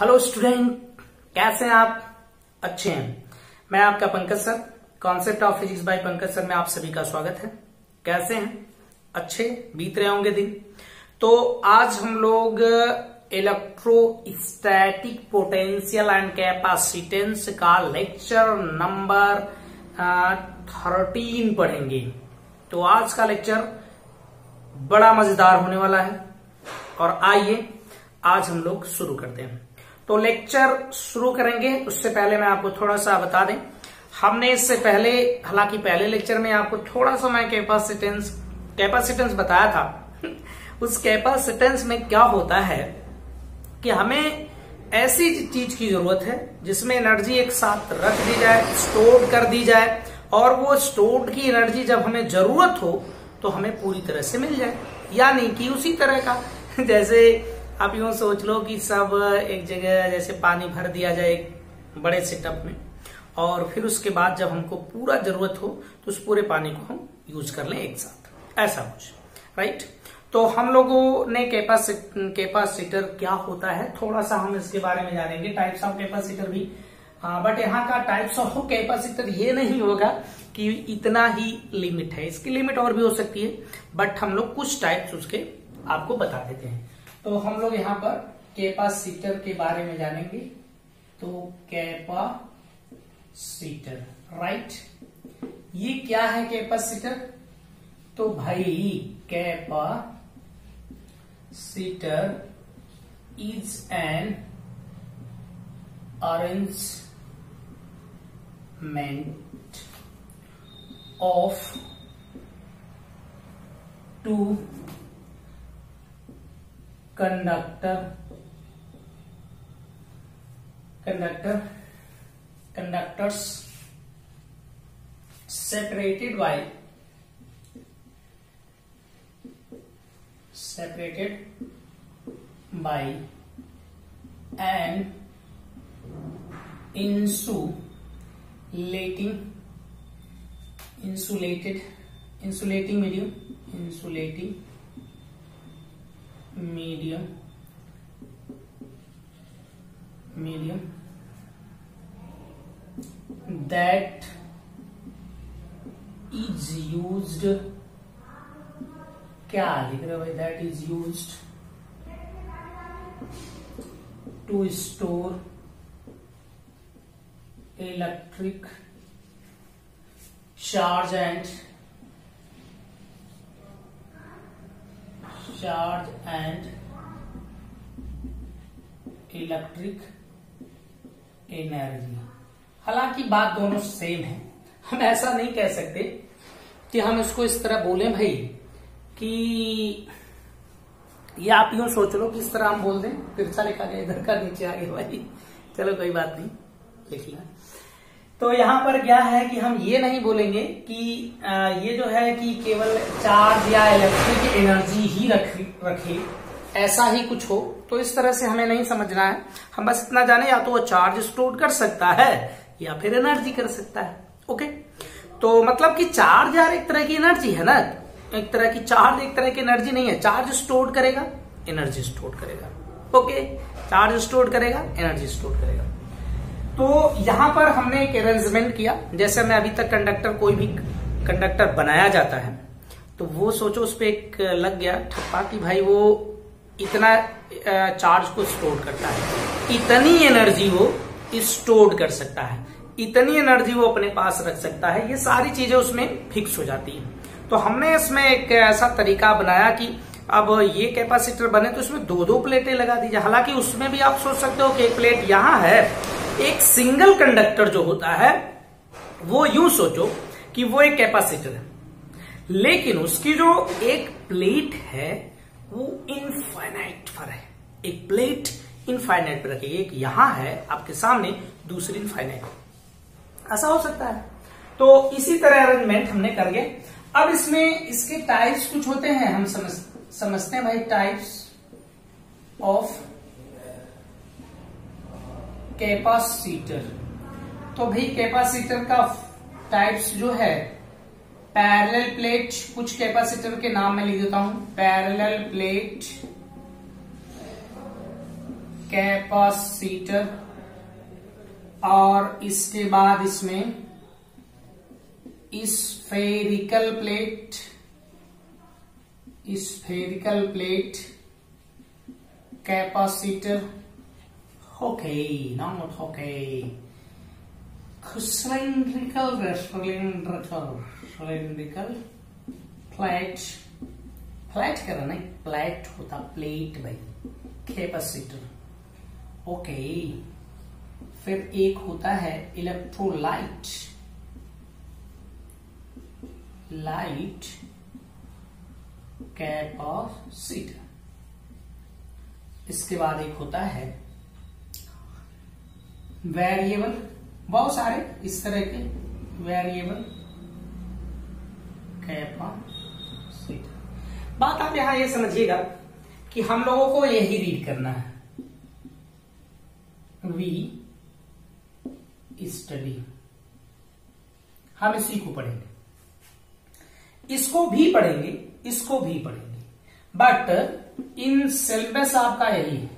Hello student, कैसे हैं आप? अच्छे हैं। मैं आपका Pankaj sir, concept of physics bye Pankaj sir में आप सभी का स्वागत है। कैसे हैं? अच्छे बीत रहे होंगे दिन। तो आज हम लोग इलेक्ट्रोस्टैटिक पोटेंशियल एंड कैपेसिटेंस का लेक्चर नंबर 13 पढ़ेंगे। तो आज का लेक्चर बड़ा मजेदार होने वाला है और आइए आज हम लोग शुरू करते हैं। तो लेक्चर शुरू करेंगे उससे पहले मैं आपको थोड़ा सा बता दें, हमने इससे पहले हालांकि पहले लेक्चर में आपको थोड़ा सा मैं कैपेसिटेंस बताया था। उस कैपेसिटेंस में क्या होता है कि हमें ऐसी चीज की जरूरत है जिसमें एनर्जी एक साथ रख दी जाए, स्टोर कर दी जाए, और वो स्टोर्ड की एनर्जी जब हमें जरूरत हो तो हमें पूरी तरह से मिल जाए। यानी कि उसी तरह का जैसे आप यूं सोच लो कि सब एक जगह जैसे पानी भर दिया जाए एक बड़े से टब में, और फिर उसके बाद जब हमको पूरा जरूरत हो तो उस पूरे पानी को हम यूज कर लें एक साथ, ऐसा कुछ, राइट। तो हम लोगों ने कैपेसिटर क्या होता है थोड़ा सा हम इसके बारे में जानेंगे, टाइप्स ऑफ कैपेसिटर भी। बट यहाँ का टाइप्स ऑफ कैपेसिटर ये नहीं होगा कि इतना ही लिमिट है, इसकी लिमिट और भी हो सकती है, बट हम लोग कुछ टाइप्स उसके आपको बता देते हैं। तो हम लोग यहाँ पर कैपेसिटर के बारे में जानेंगे। तो कैपेसिटर, राइट, ये क्या है कैपेसिटर? तो भाई capacitor is an arrangement of two conductors separated by an insulating medium that is used, क्या लिख रहे हो भाई? that is used to store electric charge and electric energy. हालांकि बात दोनों सेम है, हम ऐसा नहीं कह सकते कि हम इसको इस तरह बोले भाई कि ये आप यूं सोच लो कि इस तरह हम बोल दें, तिरछा लिखा गया इधर का नीचे आ गया भाई, चलो कोई बात नहीं, लिख लिया। तो यहाँ पर क्या है कि हम ये नहीं बोलेंगे कि ये जो है कि केवल चार्ज या इलेक्ट्रिक एनर्जी ही रखे, ऐसा ही कुछ हो, तो इस तरह से हमें नहीं समझना है। हम बस इतना जाने या तो वो चार्ज स्टोर कर सकता है या फिर एनर्जी कर सकता है। ओके, तो मतलब कि चार्ज यार एक तरह की एनर्जी है ना, एक तरह की चार्ज एक तरह की एनर्जी नहीं है। चार्ज स्टोर करेगा, एनर्जी स्टोर करेगा। ओके, चार्ज स्टोर करेगा, एनर्जी स्टोर करेगा। तो यहां पर हमने एक अरेंजमेंट किया, जैसे मैं अभी तक कोई भी कंडक्टर बनाया जाता है तो वो सोचो उस पर एक लग गया ठप्पा कि भाई वो इतना चार्ज को स्टोर करता है, इतनी एनर्जी वो स्टोर कर सकता है, इतनी एनर्जी वो अपने पास रख सकता है, ये सारी चीजें उसमें फिक्स हो जाती है। तो हमने इसमें एक ऐसा तरीका बनाया कि अब ये कैपेसिटर बने तो इसमें दो प्लेटें लगा दीजिए। हालांकि उसमें भी आप सोच सकते हो कि एक प्लेट यहां है, एक सिंगल कंडक्टर जो होता है वो यूं सोचो कि वो एक कैपेसिटर है, लेकिन उसकी जो एक प्लेट है वो इनफाइनाइट पर है। एक प्लेट इनफाइनाइट पर रखी, एक यहां है आपके सामने, दूसरी इनफाइनाइट, ऐसा हो सकता है। तो इसी तरह अरेंजमेंट हमने कर गए। अब इसमें इसके टाइप्स कुछ होते हैं, हम समझते हैं भाई टाइप्स ऑफ कैपेसिटर। तो भाई कैपेसिटर का टाइप्स जो है, पैरेलल प्लेट, कुछ कैपेसिटर के नाम मैं लिख देता हूं, पैरेलल प्लेट कैपेसिटर, और इसके बाद इसमें spherical plate capacitor, okay not okay, cylindrical flat करना नहीं, प्लेट होता प्लेट भाई, कैपेसिटर, ओके। फिर एक होता है इलेक्ट्रोलाइट, कैपेसिटर। इसके बाद एक होता है वेरिएबल, बहुत सारे इस तरह के वेरिएबल कैपेसिटर। बात आप यहां ये समझिएगा कि हम लोगों को यही रीड करना है, वी स्टडी, हम इसी को पढ़ेंगे, इसको भी पढ़ेंगे, इसको भी पढ़ेंगे, बट इन सिलेबस आपका यही है,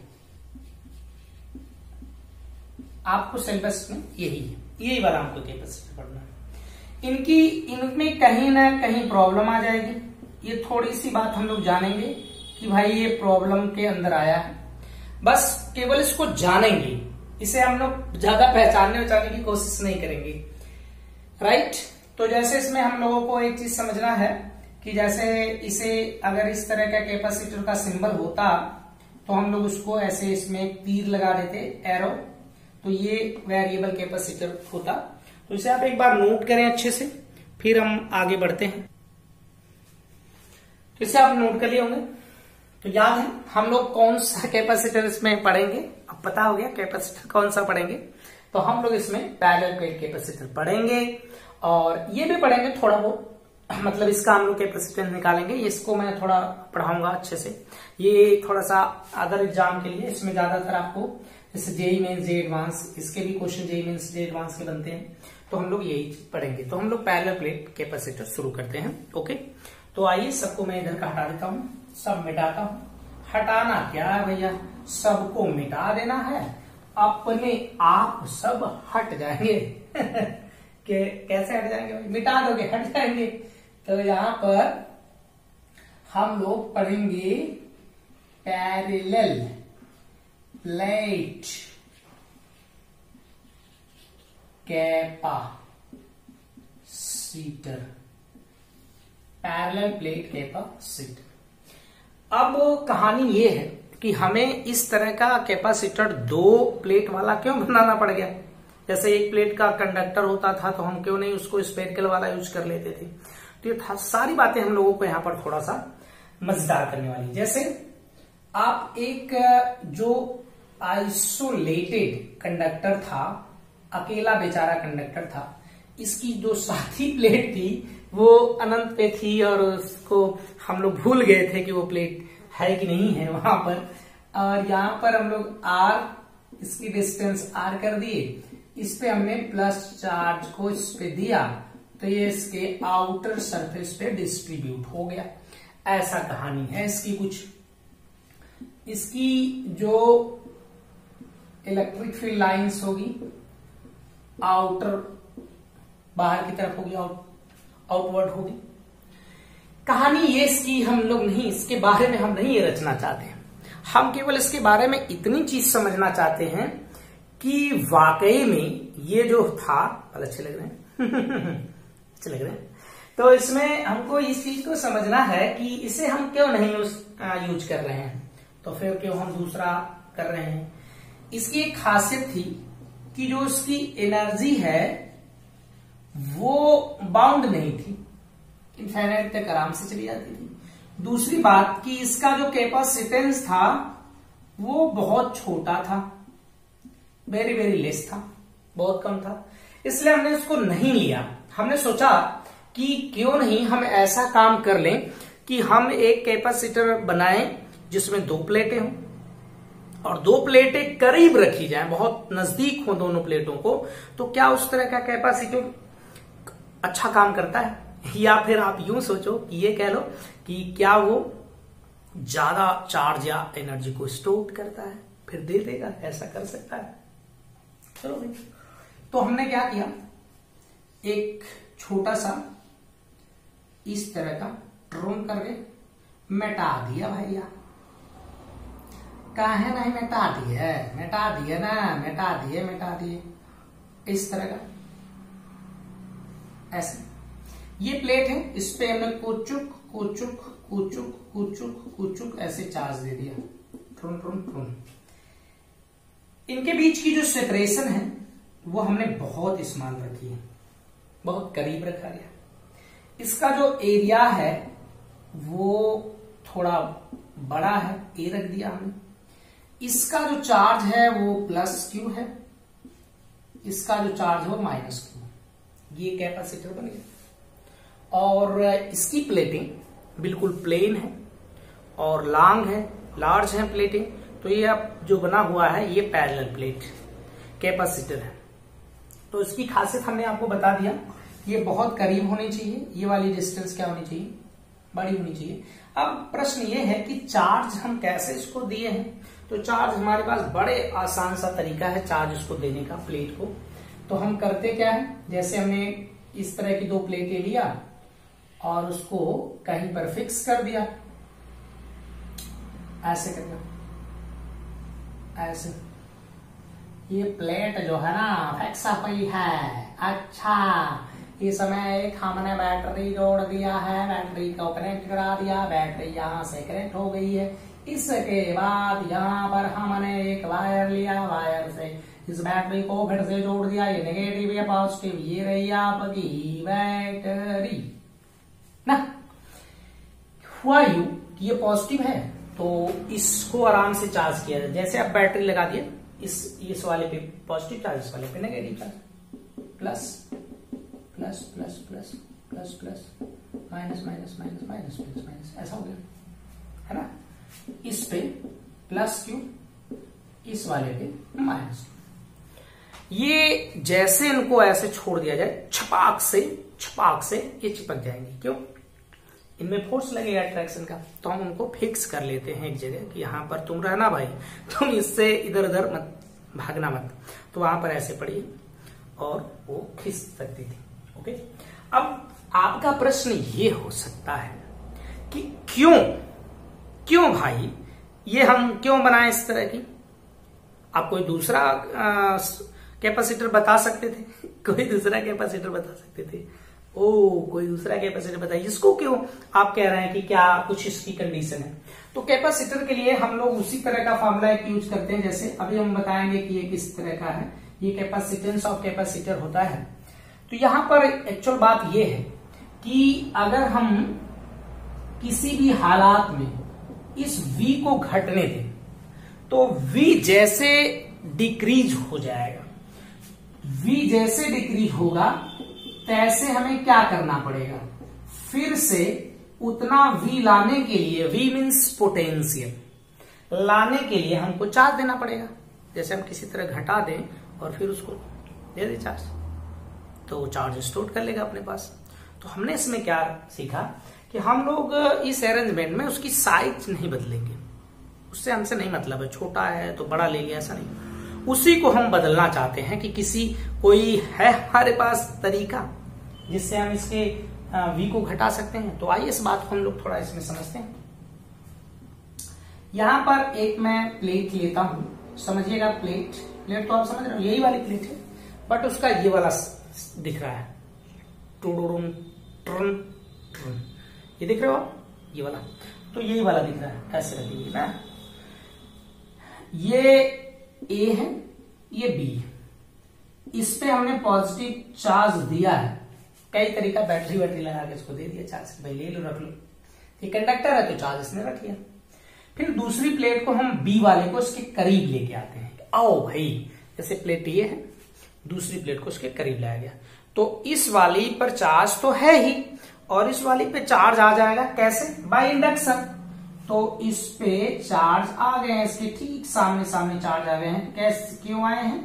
आपको सिलेबस में यही वाला हमको कैपेसिटर पढ़ना है। इनमें कहीं ना कहीं प्रॉब्लम आ जाएगी, ये थोड़ी सी बात हम लोग जानेंगे कि भाई ये प्रॉब्लम के अंदर आया है, बस केवल इसको जानेंगे, इसे हम लोग ज्यादा पहचानने की कोशिश नहीं करेंगे, राइट। तो जैसे इसमें हम लोगों को एक चीज समझना है कि जैसे इसे अगर इस तरह का कैपेसिटर का सिंबल होता तो हम लोग उसको ऐसे इसमें एक तीर लगा देते, एरो, तो ये वेरिएबल कैपेसिटर होता। तो इसे आप एक बार नोट करें अच्छे से, फिर हम आगे बढ़ते हैं। तो इसे आप नोट कर लिए होंगे, तो याद है हम लोग कौन सा कैपेसिटर इसमें पढ़ेंगे, अब पता हो गया कैपेसिटर कौन सा पढ़ेंगे। तो हम लोग इसमें पैरेलल प्लेट कैपेसिटर पढ़ेंगे, और ये भी पढ़ेंगे थोड़ा बहुत, मतलब इसका हम लोग कैपेसिटेंस निकालेंगे, इसको मैं थोड़ा पढ़ाऊंगा अच्छे से। ये थोड़ा सा अदर एग्जाम के लिए, इसमें ज्यादातर आपको जैसे जेईई मेंस जे एडवांस, इसके भी क्वेश्चन जेईई मेंस जे एडवांस के बनते हैं, तो हम लोग यही पढ़ेंगे। तो हम लोग पैरेलल प्लेट कैपेसिटर शुरू करते हैं, ओके। तो आइए सबको मैं इधर का हटा देता हूं, सब मिटाता हूं। हटाना क्या है भैया, सबको मिटा देना है, अपने आप सब हट जाएंगे कि कैसे हट जाएंगे भाई, मिटा दोगे हट जाएंगे। तो यहां पर हम लोग पढ़ेंगे parallel plate capacitor, parallel plate capacitor. अब कहानी ये है कि हमें इस तरह का कैपेसिटर दो प्लेट वाला क्यों बनाना पड़ गया। जैसे एक प्लेट का कंडक्टर होता था तो हम क्यों नहीं उसको स्फेरिकल वाला यूज कर लेते थे। तो ये सारी बातें हम लोगों को यहाँ पर थोड़ा सा मजेदार करने वाली। जैसे आप एक जो आइसोलेटेड कंडक्टर था, अकेला बेचारा कंडक्टर था, इसकी जो साथी प्लेट थी वो अनंत पे थी और उसको हम लोग भूल गए थे कि वो प्लेट है कि नहीं है वहां पर। और यहाँ पर हम लोग आर, इसकी डिस्टेंस आर कर दिए, इस पे हमने प्लस चार्ज को इस पे दिया, तो ये इसके आउटर सरफेस पे डिस्ट्रीब्यूट हो गया। ऐसा कहानी है इसकी कुछ। इसकी जो इलेक्ट्रिक फील्ड लाइंस होगी आउटर, बाहर की तरफ होगी, आउटवर्ड होगी। कहानी ये इसकी हम लोग नहीं, इसके बारे में हम नहीं ये रचना चाहते हैं, हम केवल इसके बारे में इतनी चीज समझना चाहते हैं कि वाकई में ये जो था, अच्छे लग रहे हैं अच्छे लग रहे हैं। तो इसमें हमको इस चीज को समझना है कि इसे हम क्यों नहीं यूज कर रहे हैं, तो फिर क्यों हम दूसरा कर रहे हैं। इसकी एक खासियत थी कि जो उसकी एनर्जी है वो बाउंड नहीं थी, इनफाइनाइट तक आराम से चली जाती थी। दूसरी बात कि इसका जो कैपेसिटेंस था वो बहुत छोटा था, वेरी वेरी लेस था, बहुत कम था, इसलिए हमने इसको नहीं लिया। हमने सोचा कि क्यों नहीं हम ऐसा काम कर लें कि हम एक कैपेसिटर बनाएं जिसमें दो प्लेटें हों और दो प्लेटें करीब रखी जाएं, बहुत नजदीक हो दोनों प्लेटों को। तो क्या उस तरह का कैपेसिटर अच्छा काम करता है, या फिर आप यूं सोचो कि ये कह लो कि क्या वो ज्यादा चार्ज या एनर्जी को स्टोर करता है, फिर दे देगा, ऐसा कर सकता है। चलो भाई, तो हमने क्या किया, एक छोटा सा इस तरह का ड्रॉइंग करके मिटा दिया भैया। काहे नहीं मिटा दिए, मिटा दिए ना, मिटा दिए इस तरह का, ऐसे। ये प्लेट है, इस पे हमने कुचुक कुचुक कुचुक कुचुक कुचुक ऐसे चार्ज दे दिया, ट्रुन ट्रुन ट्रुन। इनके बीच की जो सेपरेशन है वो हमने बहुत स्मॉल रखी है, बहुत करीब रखा गया। इसका जो एरिया है वो थोड़ा बड़ा है, ए रख दिया हमने। इसका जो चार्ज है वो प्लस क्यू है, इसका जो चार्ज है वो माइनस क्यू। ये कैपेसिटर बन गया। और इसकी प्लेटिंग बिल्कुल प्लेन है और लॉन्ग है, लार्ज है प्लेटिंग। तो ये अब जो बना हुआ है ये पैरेलल प्लेट कैपेसिटर है। तो इसकी खासियत हमने आपको बता दिया, ये बहुत करीब होनी चाहिए, ये वाली डिस्टेंस क्या होनी चाहिए, बड़ी होनी चाहिए। अब प्रश्न ये है कि चार्ज हम कैसे इसको दिए हैं। तो चार्ज हमारे पास बड़े आसान सा तरीका है चार्ज इसको देने का प्लेट को। तो हम करते क्या है, जैसे हमने इस तरह की 2 प्लेटें लिया और उसको कहीं पर फिक्स कर दिया, ऐसे करके, ऐसे। ये प्लेट जो है ना फिक्स हुई है। अच्छा, इस समय एक हमने बैटरी जोड़ दिया है, बैटरी को कनेक्ट करा दिया, बैटरी यहाँ से कनेक्ट हो गई है। इसके बाद यहाँ पर हमने एक वायर लिया, वायर से इस बैटरी को फिर से जोड़ दिया। ये नेगेटिव या पॉजिटिव, ये रही आपकी बैटरी ना। हुआ यू कि ये पॉजिटिव है तो इसको आराम से चार्ज किया जाए। जैसे आप बैटरी लगा दिए, इस वाले पे पॉजिटिव चार्ज, इस वाले पे negative charge, plus plus plus plus plus plus minus minus minus minus plus minus, ऐसा हो गया है ना। इस पे प्लस क्यू, इस वाले पे माइनस क्यू। ये जैसे इनको ऐसे छोड़ दिया जाए, छपाक से ये चिपक जाएंगे। क्यों? इनमें फोर्स लगेगा अट्रैक्शन का। तो हम उनको फिक्स कर लेते हैं एक जगह कि यहां पर तुम रहना भाई, तुम इससे इधर उधर मत भागना मत। तो वहां पर ऐसे पड़ी और वो खिंच सकती थी। ओके, अब आपका प्रश्न ये हो सकता है कि क्यों भाई ये हम क्यों बनाए इस तरह की। आप कोई दूसरा कैपेसिटर बता सकते थे, कोई दूसरा कैपेसिटर बता सकते थे। कोई दूसरा कैपेसिटर बताइए, इसको क्यों आप कह रहे हैं कि क्या कुछ इसकी कंडीशन है। तो कैपेसिटर के लिए हम लोग उसी तरह का फॉर्मूला एक यूज करते हैं, जैसे अभी हम बताएंगे कि ये किस तरह का है। ये कैपेसिटेंस ऑफ कैपेसिटर होता है। तो यहां पर एक्चुअल बात ये है कि अगर हम किसी भी हालात में इस V को घटने दें तो V जैसे डिक्रीज हो जाएगा। V जैसे डिक्रीज होगा तैसे हमें क्या करना पड़ेगा, फिर से उतना V लाने के लिए, V मीन्स पोटेंशियल, लाने के लिए हमको चार्ज देना पड़ेगा। जैसे हम किसी तरह घटा दें और फिर उसको दे दें चार्ज, तो वो चार्ज स्टोर कर लेगा अपने पास। तो हमने इसमें क्या सीखा कि हम लोग इस अरेंजमेंट में उसकी साइज नहीं बदलेंगे, उससे हमसे नहीं मतलब है, छोटा है तो बड़ा ले लिया, ऐसा नहीं। उसी को हम बदलना चाहते हैं कि कोई है हमारे पास तरीका जिससे हम इसके V को घटा सकते हैं। तो आइए इस बात को हम लोग थोड़ा इसमें समझते हैं। यहां पर एक मैं प्लेट लेता हूं, समझिएगा। प्लेट तो आप समझ रहे हो, यही वाली प्लेट है, बट उसका ये वाला दिख रहा है, टुडुडुम ट्रन ट्रन, ये दिख रहे हो आप, ये वाला। तो यही वाला दिख रहा है, ऐसे रखिए ना। ये A है, ये B है। इस पे हमने पॉजिटिव चार्ज दिया है, कई तरीका बैटरी लगा के इसको दे दिया चार्ज, भाई ले लो रख लो। ये कंडक्टर है तो चार्ज इसने रख लिया। फिर दूसरी प्लेट को हम B वाले को इसके करीब लेके आते हैं। आओ भाई, जैसे प्लेट ये है, दूसरी प्लेट को इसके करीब लाया गया, तो इस वाली पर चार्ज तो है ही और इस वाली पे चार्ज आ जाएगा। कैसे? By induction. तो इस पे चार्ज आ गए हैं, इसके ठीक सामने सामने चार्ज आ गए हैं। कैसे, क्यों आए हैं?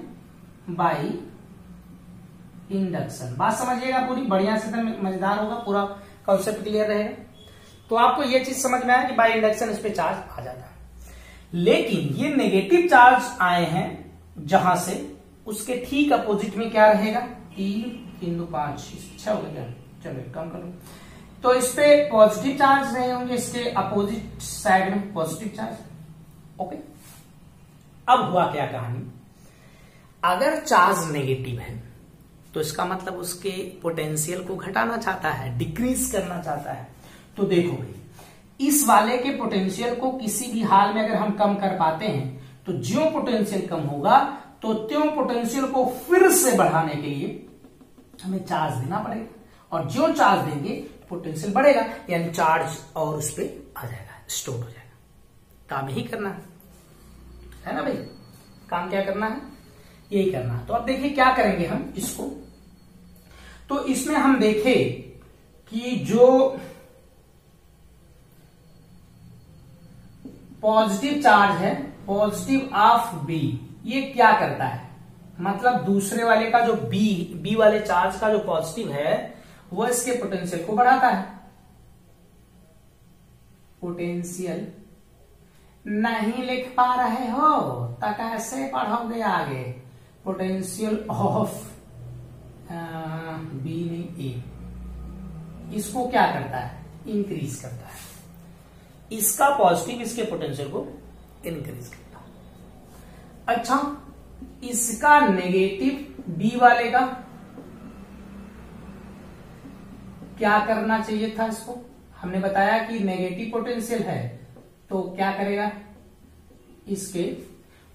By induction. बात समझिएगा पूरी, बढ़िया से मजेदार होगा, पूरा कॉन्सेप्ट क्लियर रहेगा। तो आपको ये चीज समझ में आया कि बाय इंडक्शन इस पे चार्ज आ जाता है। लेकिन ये नेगेटिव चार्ज आए हैं जहां से, उसके ठीक अपोजिट में क्या रहेगा, 3.5 अच्छा हो गया, चलो कम करो। तो इस पे पॉजिटिव चार्ज रहे होंगे, इसके अपोजिट साइड में पॉजिटिव चार्ज। ओके, अब हुआ क्या कहानी, अगर चार्ज नेगेटिव है तो इसका मतलब उसके पोटेंशियल को घटाना चाहता है, डिक्रीज करना चाहता है। तो देखो भाई, इस वाले के पोटेंशियल को किसी भी हाल में अगर हम कम कर पाते हैं तो ज्यों पोटेंशियल कम होगा तो त्यों पोटेंशियल को फिर से बढ़ाने के लिए हमें चार्ज देना पड़ेगा, और ज्यों चार्ज देंगे पोटेंशियल बढ़ेगा, यानी चार्ज और उस पर आ जाएगा, स्टोर हो जाएगा। काम यही करना है ना भाई, काम क्या करना है, यही करना है। तो अब देखिए क्या करेंगे हम इसको, तो इसमें हम देखें कि जो पॉजिटिव चार्ज है, पॉजिटिव ऑफ बी, ये क्या करता है, मतलब दूसरे वाले का जो बी वाले चार्ज का जो पॉजिटिव है वो इसके पोटेंशियल को बढ़ाता है। पोटेंशियल नहीं लिख पा रहे हो तो कैसे पढ़ोगे आगे, पोटेंशियल ऑफ बी नहीं ए, इसको क्या करता है, इंक्रीज करता है। इसका पॉजिटिव इसके पोटेंशियल को इंक्रीज करता है। अच्छा, इसका नेगेटिव बी वाले का क्या करना चाहिए था, इसको हमने बताया कि नेगेटिव पोटेंशियल है तो क्या करेगा, इसके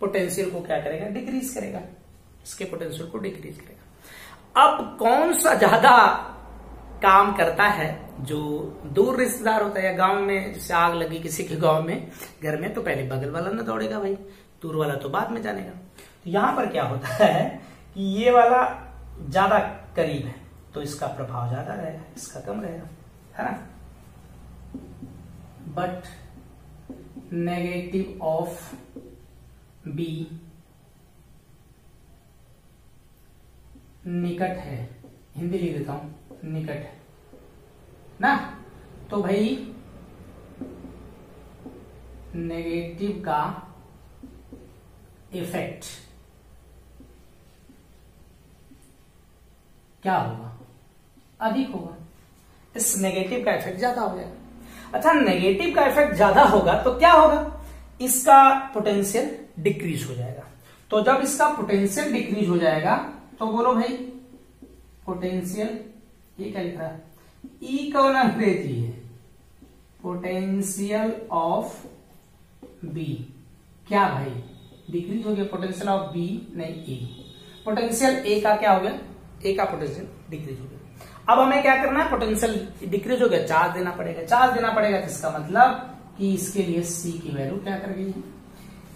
पोटेंशियल को क्या करेगा, डिक्रीज करेगा, इसके पोटेंशियल को डिक्रीज करेगा। अब कौन सा ज्यादा काम करता है, जो दूर रिश्तेदार होता है या गांव में जैसे आग लगी किसी के गांव में घर में, तो पहले बगल वाला ना दौड़ेगा भाई, दूर वाला तो बाद में जानेगा। तो यहां पर क्या होता है कि ये वाला ज्यादा करीब है तो इसका प्रभाव ज्यादा रहेगा, इसका कम रहेगा, है ना। बट नेगेटिव ऑफ बी निकट है, हिंदी लिख देता हूं, निकट है ना। तो भाई नेगेटिव का इफेक्ट क्या होगा, अधिक होगा, इस नेगेटिव का इफेक्ट ज्यादा हो जाएगा। अच्छा, नेगेटिव का इफेक्ट ज्यादा होगा तो क्या होगा, इसका पोटेंशियल डिक्रीज हो जाएगा। तो जब इसका पोटेंशियल डिक्रीज हो जाएगा तो बोलो भाई, पोटेंशियल, ये क्या लिख रहा है, ई कौन अंग्रेजी है, पोटेंशियल ऑफ बी, क्या भाई डिक्रीज हो गया, पोटेंशियल ऑफ बी नहीं ए, पोटेंशियल ए का क्या हो गया, ए का पोटेंशियल डिक्रीज हो गया। अब हमें क्या करना है, पोटेंशियल डिक्रीज हो गया, चार्ज देना पड़ेगा, चार्ज देना पड़ेगा, जिसका मतलब कि इसके लिए सी की वैल्यू क्या कर गई,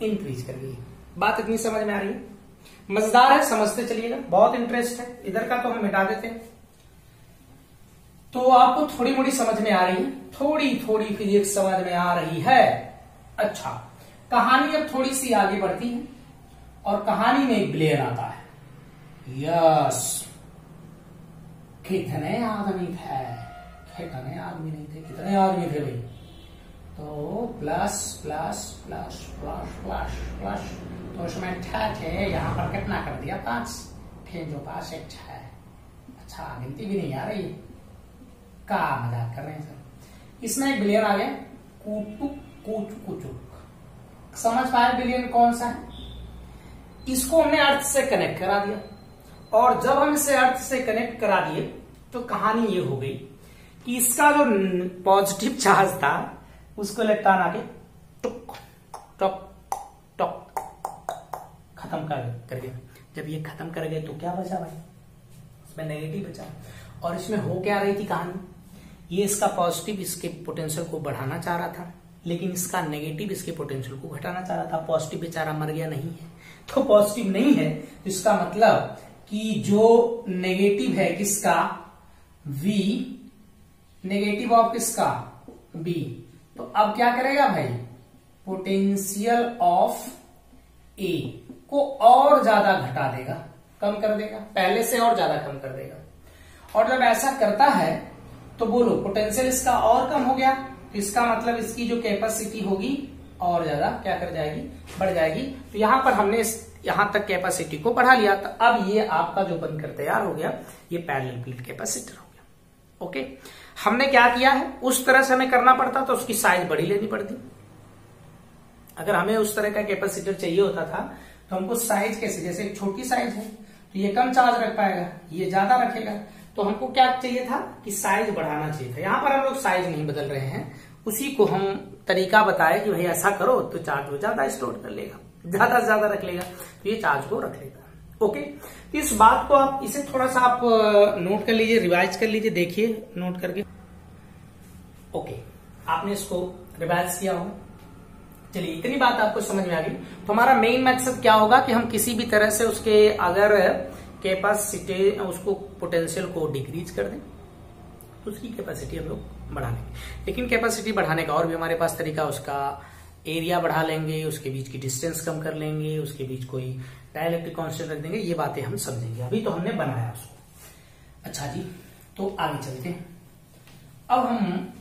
इंक्रीज कर गई। बात इतनी समझ में आ रही है, मजेदार है, समझते चलिएगा, बहुत इंटरेस्ट है। इधर का तो हम मिटा देते हैं, तो आपको थोड़ी मोड़ी समझ में आ रही है, थोड़ी थोड़ी फिजिक्स समझ में आ रही है। अच्छा, कहानी अब थोड़ी सी आगे बढ़ती है और कहानी में एक विलेन आता है। यस, कितने आदमी थे, कितने आदमी नहीं थे, कितने आदमी थे भाई, तो plus plus plus plus plus plus, तो उसमें थे, यहां पर कितना कर दिया, 5 थे, जो 5 एक 6। अच्छा, गिनती भी नहीं आ रही है, का मजाक कर रहे हैं सर। इसमें एक बिलियन आ गया, कुटुक कुच कुचुक, समझ पाए बिलियन कौन सा है। इसको हमने अर्थ से कनेक्ट करा दिया, और जब हम इसे अर्थ से कनेक्ट करा दिए तो कहानी ये हो गई कि इसका जो पॉजिटिव चार्ज था उसको इलेक्ट्रॉन आके टुक टक टक खत्म कर गया। जब ये खत्म कर गए तो क्या बचा भाई, इसमें नेगेटिव बचा। और इसमें हो क्या रही थी कहानी, ये इसका पॉजिटिव इसके पोटेंशियल को बढ़ाना चाह रहा था, लेकिन इसका नेगेटिव इसके पोटेंशियल को घटाना चाह रहा था। पॉजिटिव बेचारा मर गया नहीं है, तो पॉजिटिव नहीं है, तो इसका मतलब कि जो नेगेटिव है किसका, V, नेगेटिव ऑफ किसका, B, तो अब क्या करेगा भाई, पोटेंशियल ऑफ A को और ज्यादा घटा देगा, कम कर देगा, पहले से और ज्यादा कम कर देगा। और जब ऐसा करता है तो बोलो पोटेंशियल इसका और कम हो गया, तो इसका मतलब इसकी जो कैपेसिटी होगी और ज्यादा क्या कर जाएगी, बढ़ जाएगी। तो यहाँ पर हमने यहां तक कैपेसिटी को बढ़ा लिया। तो अब ये आपका जो बनकर तैयार हो गया, ये पैरेलल प्लेट कैपेसिटर हो गया। ओके, हमने क्या किया है, उस तरह से हमें करना पड़ता तो उसकी साइज बड़ी लेनी पड़ती। अगर हमें उस तरह का कैपेसिटर चाहिए होता था तो हमको साइज कैसे, जैसे एक छोटी साइज है तो ये कम चार्ज रख पाएगा, ये ज्यादा रखेगा, तो हमको क्या चाहिए था कि साइज बढ़ाना चाहिए था। यहां पर हम लोग साइज नहीं बदल रहे हैं, उसी को हम तरीका बताए कि भाई ऐसा करो तो चार्ज को ज्यादा स्टोर कर लेगा, ज्यादा से ज्यादा रख लेगा, तो ये चार्ज को रख लेगा। ओके, तो इस बात को आप इसे थोड़ा सा आप नोट कर लीजिए, रिवाइज कर लीजिए, देखिए नोट करके। ओके, आपने इसको रिवाइज किया हो, चलिए इतनी बात आपको समझ में आ गई। तो हमारा मेन मकसद क्या होगा कि हम किसी भी तरह से उसके अगर कैपेसिटी, उसको पोटेंशियल को डिक्रीज कर दें तो उसकी कैपेसिटी हम लोग बढ़ा लेंगे। लेकिन कैपेसिटी बढ़ाने का और भी हमारे पास तरीका, उसका एरिया बढ़ा लेंगे, उसके बीच की डिस्टेंस कम कर लेंगे, उसके बीच कोई डाइलेक्ट्रिक कांस्टेंट रख देंगे, ये बातें हम समझेंगे। अभी तो हमने बनाया उसको। अच्छा जी, तो आगे चलते हैं। अब हम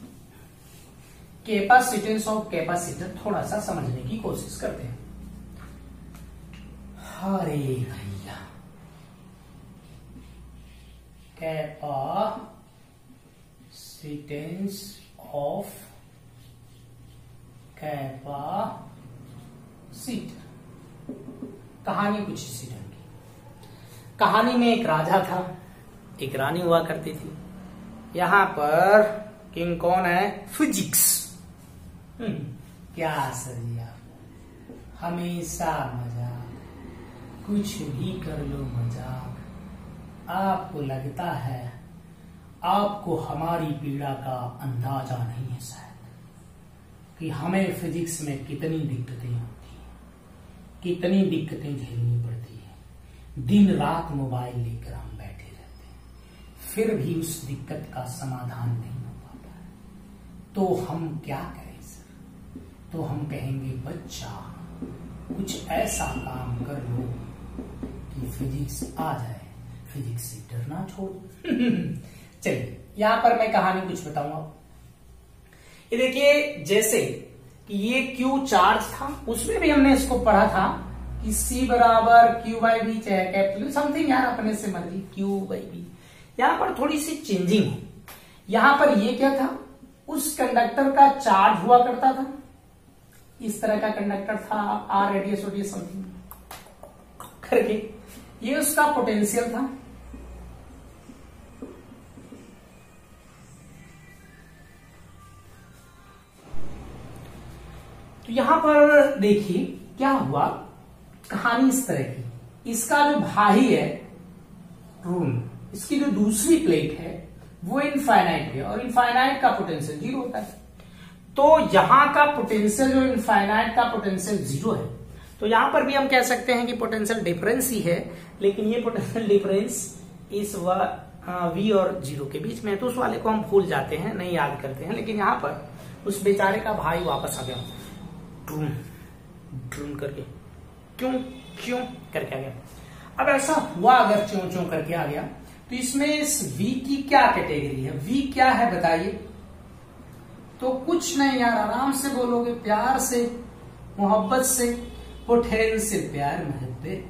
कैपेसिटेंस ऑफ कैपेसिटर थोड़ा सा समझने की कोशिश करते हैं। अरे भैया, कैपेसिटेंस ऑफ कैपेसिटर, कहानी कुछ इसी ढंग की। कहानी में एक राजा था, एक रानी हुआ करती थी। यहां पर किंग कौन है, फिजिक्स। क्या सरिया, हमेशा मजाक, कुछ भी कर लो मजाक। आपको लगता है आपको हमारी पीड़ा का अंदाजा नहीं है शायद, कि हमें फिजिक्स में कितनी दिक्कतें होती हैं, कितनी दिक्कतें झेलनी पड़ती है। दिन रात मोबाइल लेकर हम बैठे रहते हैं, फिर भी उस दिक्कत का समाधान नहीं हो पाता है। तो हम क्या करें सर? तो हम कहेंगे बच्चा कुछ ऐसा काम कर लो कि फिजिक्स आ जाए, फिजिक्स से डरना छोड़। चलिए यहां पर मैं कहानी कुछ बताऊंगा। ये देखिए, जैसे कि ये क्यू चार्ज था, उसमें भी हमने इसको पढ़ा था कि C बराबर क्यू बाई बी, चाहे कैपिटल समथिंग, यार अपने से मर्जी, क्यू बाई बी। यहां पर थोड़ी सी चेंजिंग है। यहां पर ये क्या था, उस कंडक्टर का चार्ज हुआ करता था, इस तरह का कंडक्टर था, आर रेडियस रेडियस समथिंग करके, ये उसका पोटेंशियल था। तो यहां पर देखिए क्या हुआ, कहानी इस तरह की, इसका जो भाई है रून, इसकी जो दूसरी प्लेट है वो इनफाइनाइट है, और इनफाइनाइट का पोटेंशियल 0 होता है। तो यहां का पोटेंशियल, जो इनफाइनाइट का पोटेंशियल 0 है, तो यहां पर भी हम कह सकते हैं कि पोटेंशियल डिफरेंस ही है, लेकिन ये पोटेंशियल डिफरेंस इस V और 0 के बीच में है, तो उस वाले को हम भूल जाते हैं, नहीं याद करते हैं। लेकिन यहां पर उस बेचारे का भाई वापस आ गया, ड्रून ड्रून करके, क्यों क्यों करके आ गया। अब ऐसा हुआ अगर च्यों च्यों करके आ गया, तो इसमें इस V की क्या कैटेगरी है, V क्या है बताइए? तो कुछ नहीं यार, आराम से बोलोगे, प्यार से, मोहब्बत से, पोटेंशियल, प्यार मोहब्बत,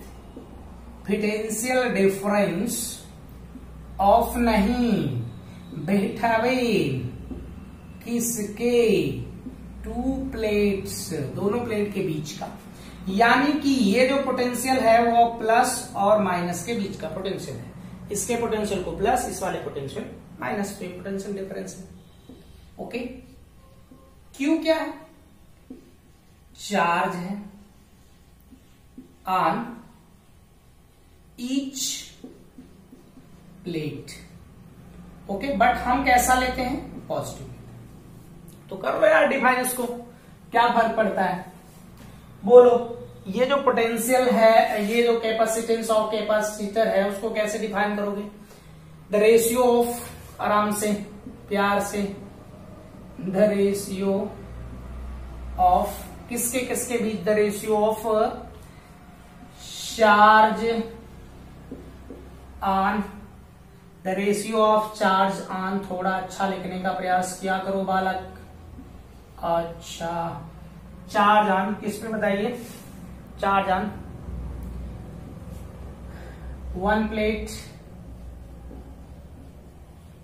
पोटेंशियल डिफरेंस ऑफ नहीं बैठावे किसके, टू प्लेट्स, दोनों प्लेट के बीच का। यानी कि ये जो पोटेंशियल है वो प्लस और माइनस के बीच का पोटेंशियल है, इसके पोटेंशियल को प्लस, इस वाले पोटेंशियल माइनस, पे पोटेंशियल डिफरेंस है। ओके, क्यू क्या है, चार्ज है on each plate. Okay, but हम कैसा लेते हैं, पॉजिटिव। तो कर लो यार डिफाइन इसको, क्या फर्क पड़ता है, बोलो। ये जो पोटेंशियल है, ये जो कैपेसिटेंस ऑफ कैपेसिटर है, उसको कैसे डिफाइन करोगे? द रेशियो ऑफ, आराम से प्यार से, द रेशियो ऑफ किसके किसके बीच, the ratio of charge on, the ratio of charge on. थोड़ा अच्छा लिखने का प्रयास किया करो बालक, अच्छा 4 जान, किस पे बताइए? 4 जान। 1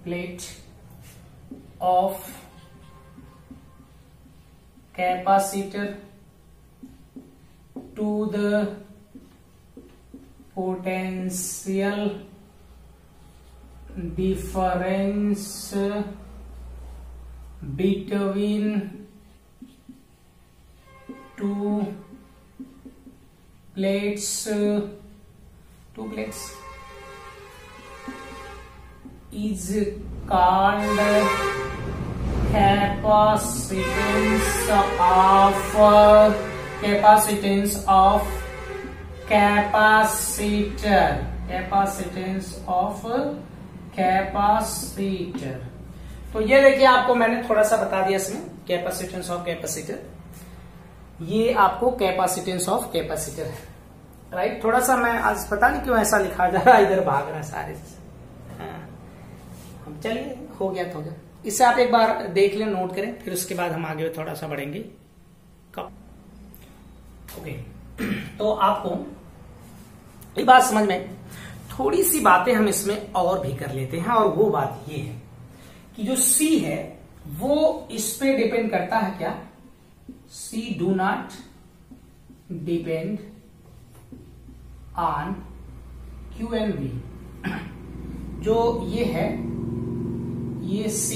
plate of capacitor to the potential difference between two plates is called capacitance of capacitor। तो ये देखिए, आपको मैंने थोड़ा सा बता दिया इसमें, कैपेसिटेंस ऑफ कैपेसिटर, ये आपको कैपेसिटेंस ऑफ कैपेसिटर है, राइट। थोड़ा सा मैं आज पता नहीं क्यों ऐसा लिखा जा रहा है, इधर भाग रहा है सारे। हम चलिए, हो गया तो हो गया। इससे आप एक बार देख लें, नोट करें, फिर उसके बाद हम आगे थोड़ा सा बढ़ेंगे। ओके, तो आपको ये बात समझ में, थोड़ी सी बातें हम इसमें और भी कर लेते हैं, और वो बात ये है कि जो C है वो इस पे डिपेंड करता है क्या? C do not depend on Q and V। जो ये है, ये C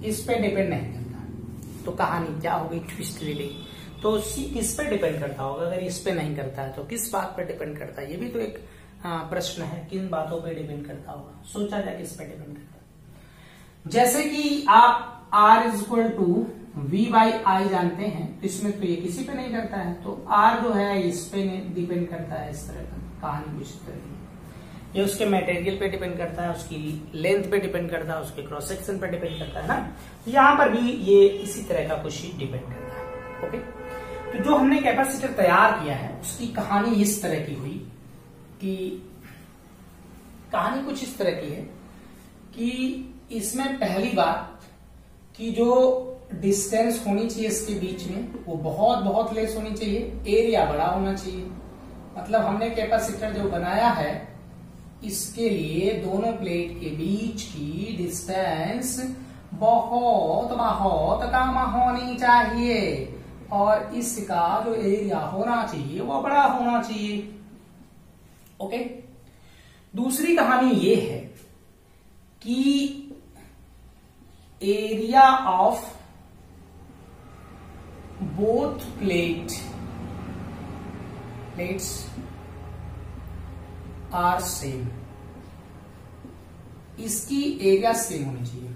इस पे डिपेंड नहीं करता। तो कहानी क्या हो गई? ट्विस्ट ले ली। तो C किस पे डिपेंड करता होगा? अगर इस पे नहीं करता है तो किस बात पे डिपेंड करता है? ये भी तो एक प्रश्न है, किन बातों पे डिपेंड करता होगा? सोचा जाए किस पे डिपेंड करता है। जैसे कि आप R V/I जानते हैं, तो इसमें तो ये किसी पे नहीं करता है, तो R जो है इस पे डिपेंड करता है। इस तरह का कहानी कुछ तरह की, ये उसके मटेरियल पे डिपेंड करता है, उसकी लेंथ पे डिपेंड करता है, उसके क्रॉस सेक्शन पे डिपेंड करता है ना। तो यहां पर भी ये इसी तरह का कुछ डिपेंड करता है। ओके, तो जो हमने कैपेसिटर तैयार किया है उसकी कहानी इस तरह की हुई कि कहानी कुछ इस तरह की है कि इसमें पहली बात कि जो डिस्टेंस होनी चाहिए इसके बीच में वो बहुत बहुत लेस होनी चाहिए, एरिया बड़ा होना चाहिए। मतलब हमने कैपेसिटर जो बनाया है इसके लिए दोनों प्लेट के बीच की डिस्टेंस बहुत बहुत कम होनी चाहिए, और इसका जो एरिया होना चाहिए वो बड़ा होना चाहिए। ओके, दूसरी कहानी ये है कि area of both plates are same. इसकी एरिया सेम होनी चाहिए,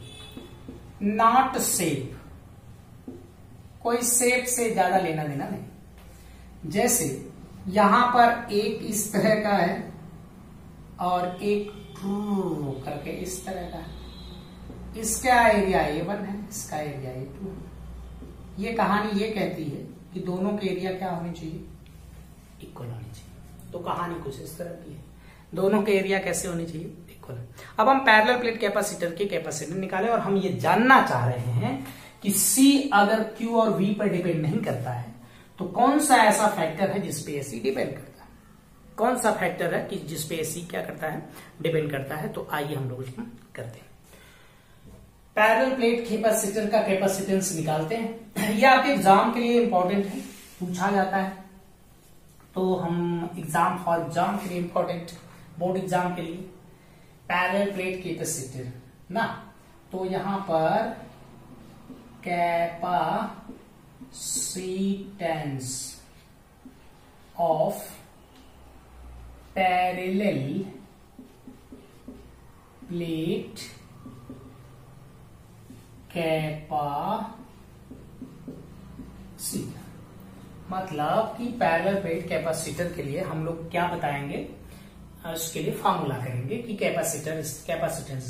नॉट शेप। कोई शेप से ज्यादा लेना देना नहीं। जैसे यहां पर एक इस तरह का है और एक करके इस तरह का है, इसका एरिया A1 है, इसका एरिया A2 है। ये कहानी ये कहती है कि दोनों के एरिया क्या होनी चाहिए? इक्वल होनी चाहिए। तो कहानी कुछ इस तरह की है, दोनों के एरिया कैसे होनी चाहिए? इक्वल। अब हम पैरेलल प्लेट कैपेसिटर के कैपेसिटेंस निकाले, और हम ये जानना चाह रहे हैं कि C अगर Q और V पर डिपेंड नहीं करता है तो कौन सा ऐसा फैक्टर है जिसपे AC डिपेंड करता है? कौन सा फैक्टर है कि जिसपे AC क्या करता है? डिपेंड करता है। तो आइए हम लोग इसमें करते हैं। पैरेलल प्लेट कैपेसिटर का कैपेसिटेंस निकालते हैं। ये आपके एग्जाम के लिए इंपॉर्टेंट है, पूछा जाता है। तो हम एग्जाम फॉर एग्जाम के लिए इंपॉर्टेंट, बोर्ड एग्जाम के लिए पैरेलल प्लेट कैपेसिटर ना। तो यहां पर capacitance of parallel plate capacitor, मतलब कि पैरेलल प्लेट कैपेसिटर के लिए हम लोग क्या बताएंगे? उसके लिए फॉर्मूला करेंगे कि कैपेसिटेंस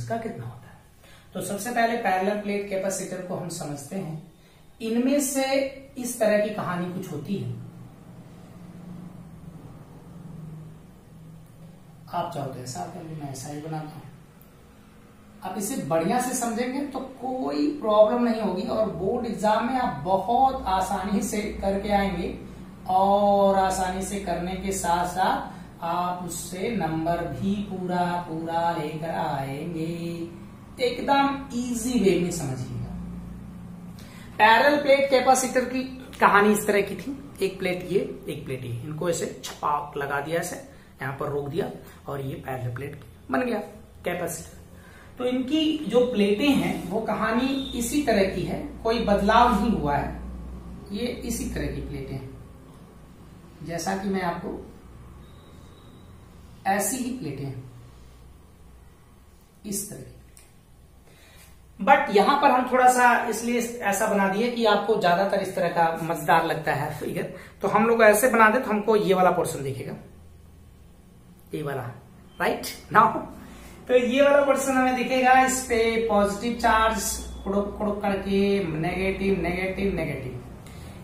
का कितना होता है। तो सबसे पहले पैरेलल प्लेट कैपेसिटर को हम समझते हैं। इनमें से इस तरह की कहानी कुछ होती है। आप चाहो तो ऐसा कर लो, मैं ऐसा ही बनाता हूं। आप इसे बढ़िया से समझेंगे तो कोई प्रॉब्लम नहीं होगी और बोर्ड एग्जाम में आप बहुत आसानी से करके आएंगे और आसानी से करने के साथ साथ आप उससे नंबर भी पूरा पूरा लेकर आएंगे। एकदम इजी वे में समझिएगा। पैरेलल प्लेट कैपेसिटर की कहानी इस तरह की थी, एक प्लेट ये एक प्लेट ये, इनको ऐसे छपाक लगा दिया, ऐसे यहां पर रोक दिया और ये पैरेलल प्लेट बन गया कैपेसिटर। तो इनकी जो प्लेटें हैं वो कहानी इसी तरह की है, कोई बदलाव नहीं हुआ है, ये इसी तरह की प्लेटें हैं। जैसा कि मैं आपको ऐसी ही प्लेटें हैं, इस तरह की। बट यहां पर हम थोड़ा सा इसलिए ऐसा बना दिए कि आपको ज्यादातर इस तरह का मजेदार लगता है फिगर, तो हम लोग ऐसे बना दे तो हमको ये वाला पोर्शन दिखेगा, ये वाला, राइट नाउ। तो ये वाला पोर्शन हमें दिखेगा, इस पे पॉजिटिव चार्ज कुड़ुक कुड़ुक करके नेगेटिव नेगेटिव नेगेटिव।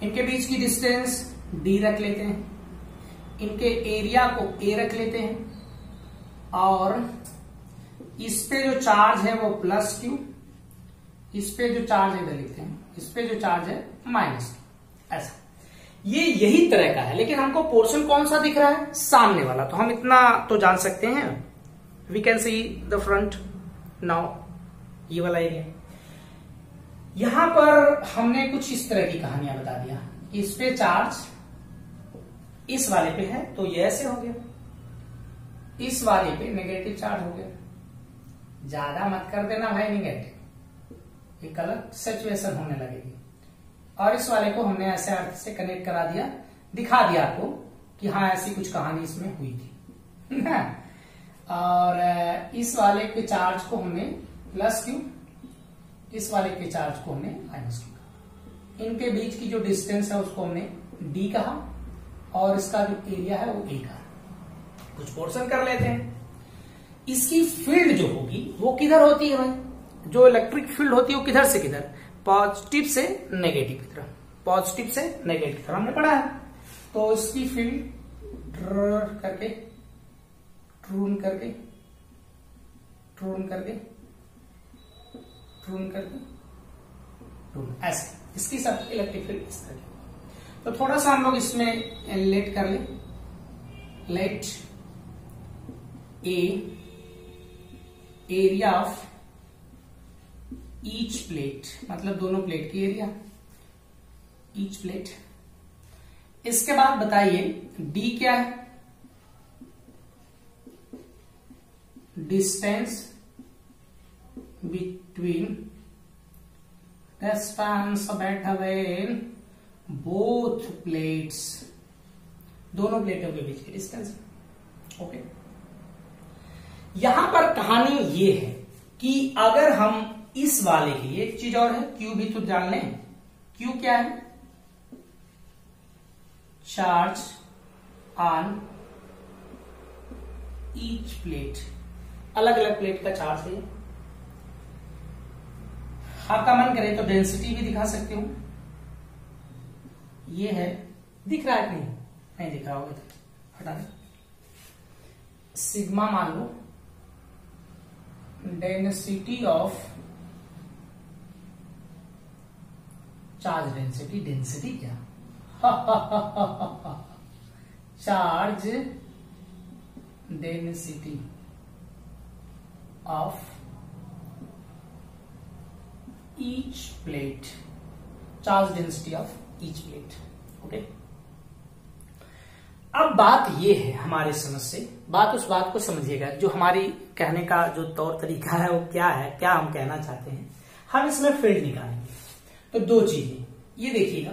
इनके बीच की डिस्टेंस डी रख लेते हैं, इनके एरिया को ए रख लेते हैं और इस पे जो चार्ज है वो प्लस क्यू, इस पे जो चार्ज है इधर लिखते हैं, इस पे जो चार्ज है माइनस क्यू। ऐसा ये यही तरह का है, लेकिन हमको पोर्शन कौन सा दिख रहा है, सामने वाला। तो हम इतना तो जान सकते हैं, we can see the front now, ये वाला एरिया। यहां पर हमने कुछ इस तरह की कहानियां बता दिया, इस पे चार्ज इस वाले पे है तो ये ऐसे हो गया, इस वाले पे नेगेटिव चार्ज हो गया। ज्यादा मत कर देना भाई नेगेटिव, एक अलग सिचुएशन होने लगेगी। और इस वाले को हमने ऐसे अर्थ से कनेक्ट करा दिया, दिखा दिया आपको कि हाँ ऐसी कुछ कहानी इसमें हुई थी। और इस वाले के चार्ज को हमने प्लस क्यू, इस वाले के चार्ज को हमने माइनस क्यू। इनके बीच की जो डिस्टेंस है उसको हमने डी कहा और इसका जो एरिया है वो ए कहा। कुछ पोर्शन कर लेते हैं। इसकी फील्ड जो होगी वो किधर होती है भाई, जो इलेक्ट्रिक फील्ड होती है वो किधर से किधर, पॉजिटिव से नेगेटिव की तरफ, पॉजिटिव से नेगेटिव की तरफ हमने पढ़ा है। तो इसकी फील्ड करके ट्रून करके ट्रून करके ट्रून करके ट्रून, ऐसे इसकी सब इलेक्ट्रिक फील्ड इस तरह की। तो थोड़ा सा हम लोग इसमें लेट कर ले, let area of each plate, मतलब दोनों प्लेट की एरिया, ईच प्लेट। इसके बाद बताइए डी क्या है, distance between, distance between both plates, दोनों प्लेटों के बीच की डिस्टेंस। ओके, यहां पर कहानी ये है कि अगर हम इस वाले के लिए, एक चीज और है, क्यू भी तो जान लें। क्यू क्या है, चार्ज ऑन ईच प्लेट, अलग अलग प्लेट का चार्ज है। आपका मन करे तो डेंसिटी भी दिखा सकते हो, ये है, दिख रहा है कि नहीं दिख रहा होगा तो हटा दे। सिग्मा मान लो, density of, charge density, density क्या charge density of each plate, charge density of each plate. Okay, अब बात ये है हमारी समझ से, बात उस बात को समझिएगा जो हमारी कहने का जो तौर तरीका है वो क्या है, क्या हम कहना चाहते हैं। हम इसमें फील्ड निकालेंगे तो दो चीजें, ये देखिएगा,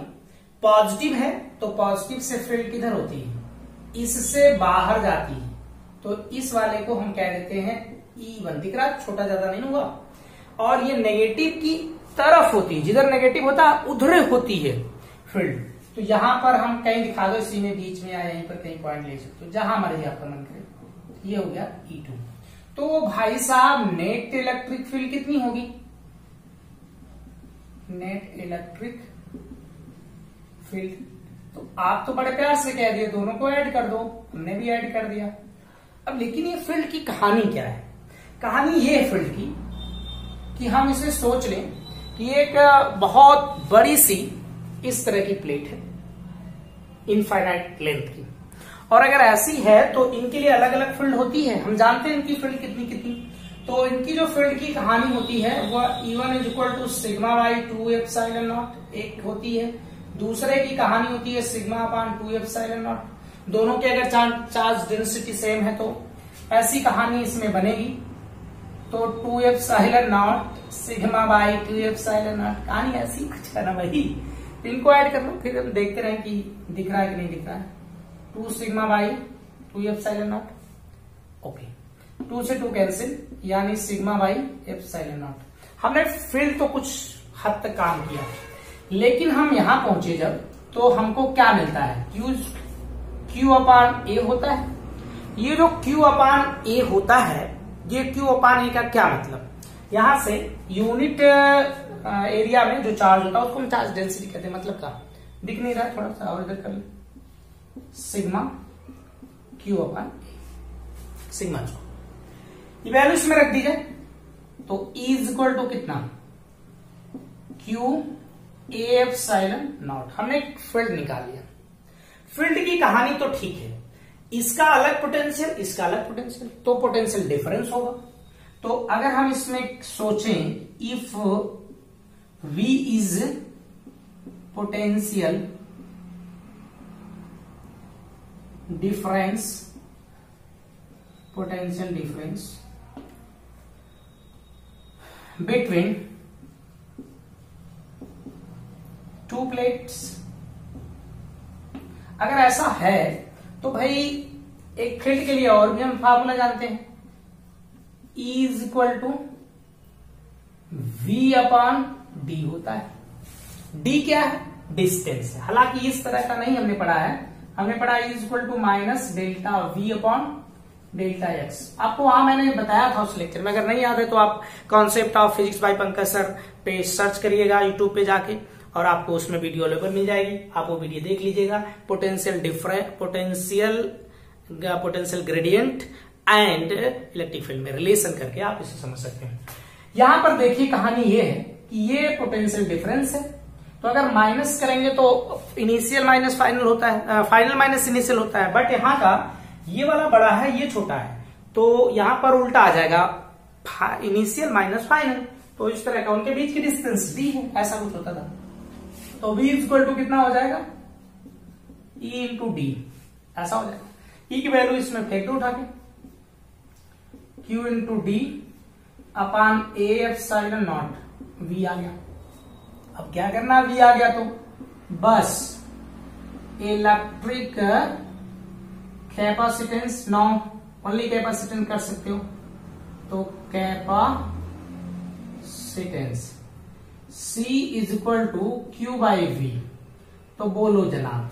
पॉजिटिव है तो पॉजिटिव से फील्ड किधर होती है, इससे बाहर जाती है, तो इस वाले को हम कह देते हैं E1, दिख रहा, छोटा ज्यादा नहीं होगा। और ये नेगेटिव की तरफ होती है, जिधर नेगेटिव होता है उधर होती है फील्ड। तो यहां पर हम कहीं दिखा दो, इसी में बीच में या यहीं पर कहीं पॉइंट ले सकते हो, जहां मर्जी आपका मन करे। ये हो गया E2। तो भाई साहब नेट इलेक्ट्रिक फील्ड कितनी होगी, नेट इलेक्ट्रिक फील्ड, तो आप तो बड़े प्यार से कह दिए दोनों को ऐड कर दो, हमने भी ऐड कर दिया। अब लेकिन ये फील्ड की कहानी क्या है, कहानी ये है फील्ड की कि हम इसे सोच लें कि एक बहुत बड़ी सी इस तरह की प्लेट है इनफाइनाइट लेंथ की, और अगर ऐसी है तो इनके लिए अलग अलग फील्ड होती है। हम जानते हैं इनकी फील्ड कितनी कितनी, तो इनकी जो फील्ड की कहानी होती है वह E1 is equal to sigma by 2 epsilon naught एक होती है, दूसरे की कहानी होती है सिग्मा अपान 2 एप्सिलॉन नॉट। दोनों के अगर चार्ज डेंसिटी सेम है तो ऐसी कहानी इसमें बनेगी। तो 2 epsilon not sigma by 2 epsilon not, कहानी ऐसी कुछ है ना भाई। इनको ऐड कर लो, फिर हम देखते रहे कि दिख रहा है कि नहीं दिख रहा है। 2 sigma by 2 epsilon not, okay, 2 से 2 कैंसिल, यानी सिग्मा बाई एप्सिलॉन नॉट। हमने फील्ड तो कुछ हद तक काम किया, लेकिन हम यहां पहुंचे जब, तो हमको क्या मिलता है, क्यू अपान ए होता है। ये जो क्यू अपान ए होता है, ये क्यू अपान ए का क्या मतलब, यहां से यूनिट एरिया में जो चार्ज होता है उसको हम चार्ज डेंसिटी कहते हैं। मतलब क्या दिख नहीं रहा है, थोड़ा सा और इधर कर ले, सिग्मा क्यू अपान सिग्मा जो ये वैल्यू इसमें रख दी जाए तो E इज इक्वल टू कितना, क्यू ए एप्सिलॉन नॉट। हमने एक फील्ड निकाल लिया। फील्ड की कहानी तो ठीक है, इसका अलग पोटेंशियल, इसका अलग पोटेंशियल, तो पोटेंशियल डिफरेंस होगा। तो अगर हम इसमें सोचें, if V is potential difference, potential difference between two plates, अगर ऐसा है तो भाई एक फील्ड के लिए और भी हम फार्मूला जानते हैं, E is equal to V upon d होता है। D क्या है, डिस्टेंस है। हालांकि इस तरह का नहीं हमने पढ़ा है, हमने पढ़ा E is equal to minus delta V upon delta x. आपको वहां मैंने बताया था उस लेक्चर में, अगर नहीं याद है तो आप concept of physics bye Pankaj sir पे सर्च करिएगा यूट्यूब पे जाके, और आपको उसमें वीडियो अवेलेबल मिल जाएगी, आप वो वीडियो देख लीजिएगा। Potential gradient and electric field में रिलेशन करके आप इसे समझ सकते हैं। यहां पर देखिए कहानी ये है कि ये पोटेंशियल डिफरेंस है, तो अगर माइनस करेंगे तो इनिशियल माइनस फाइनल होता है, फाइनल माइनस इनिशियल होता है, बट यहाँ का ये वाला बड़ा है, ये छोटा है, तो यहां पर उल्टा आ जाएगा, इनिशियल माइनस फाइनल। तो इस तरह का उनके बीच की डिस्टेंस डी है, ऐसा कुछ होता था। तो V इक्वल टू कितना हो जाएगा, E इंटू डी, ऐसा हो जाएगा। E की वैल्यू इसमें फेंक दो उठा के, Q into d upon A epsilon naught, V आ गया। अब क्या करना, V आ गया तो बस electric capacitance, no only capacitance कर सकते हो, तो capacitance C is equal to Q by V. तो बोलो जनाब,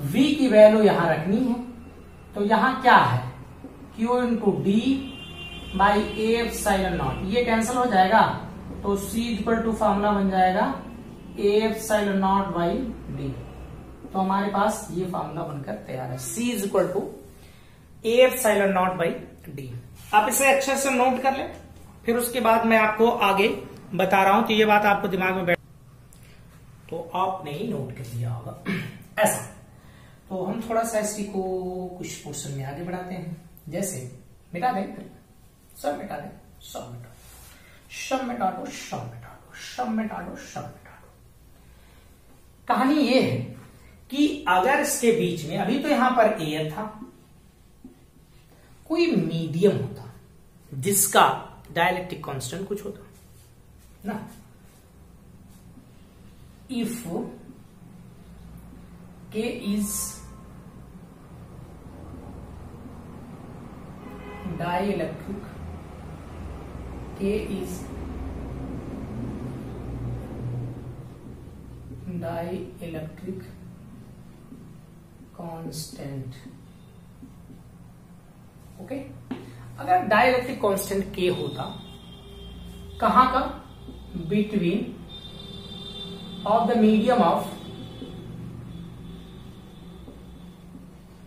V की वैल्यू यहां रखनी है, तो यहां क्या है, Q into d by A epsilon naught, ये कैंसिल हो जाएगा, तो C इक्वल टू फॉर्मूला बन जाएगा A epsilon naught by d. तो हमारे पास ये फॉर्मूला बनकर तैयार है, C is equal to A epsilon naught by d. आप इसे अच्छे से नोट कर ले, फिर उसके बाद मैं आपको आगे बता रहा हूं, तो ये बात आपको दिमाग में बैठ, तो आपने ही नोट कर लिया होगा ऐसा। तो हम थोड़ा सा इसी को कुछ पोर्शन में आगे बढ़ाते हैं, जैसे मिटा दें, सब मिटा दें, सब मिटा दो, सब मिटा दो, सब मिटा दो, सब मिटा दो, सब मिटा दो। कहानी ये है कि अगर इसके बीच में, अभी तो यहां पर एयर था, कोई मीडियम होता जिसका डाइलेक्ट्रिक कांस्टेंट कुछ होता ना, if K is dielectric, K is dielectric constant, okay. अगर डाइलेक्ट्रिक कांस्टेंट K होता, कहां का, between of the medium of,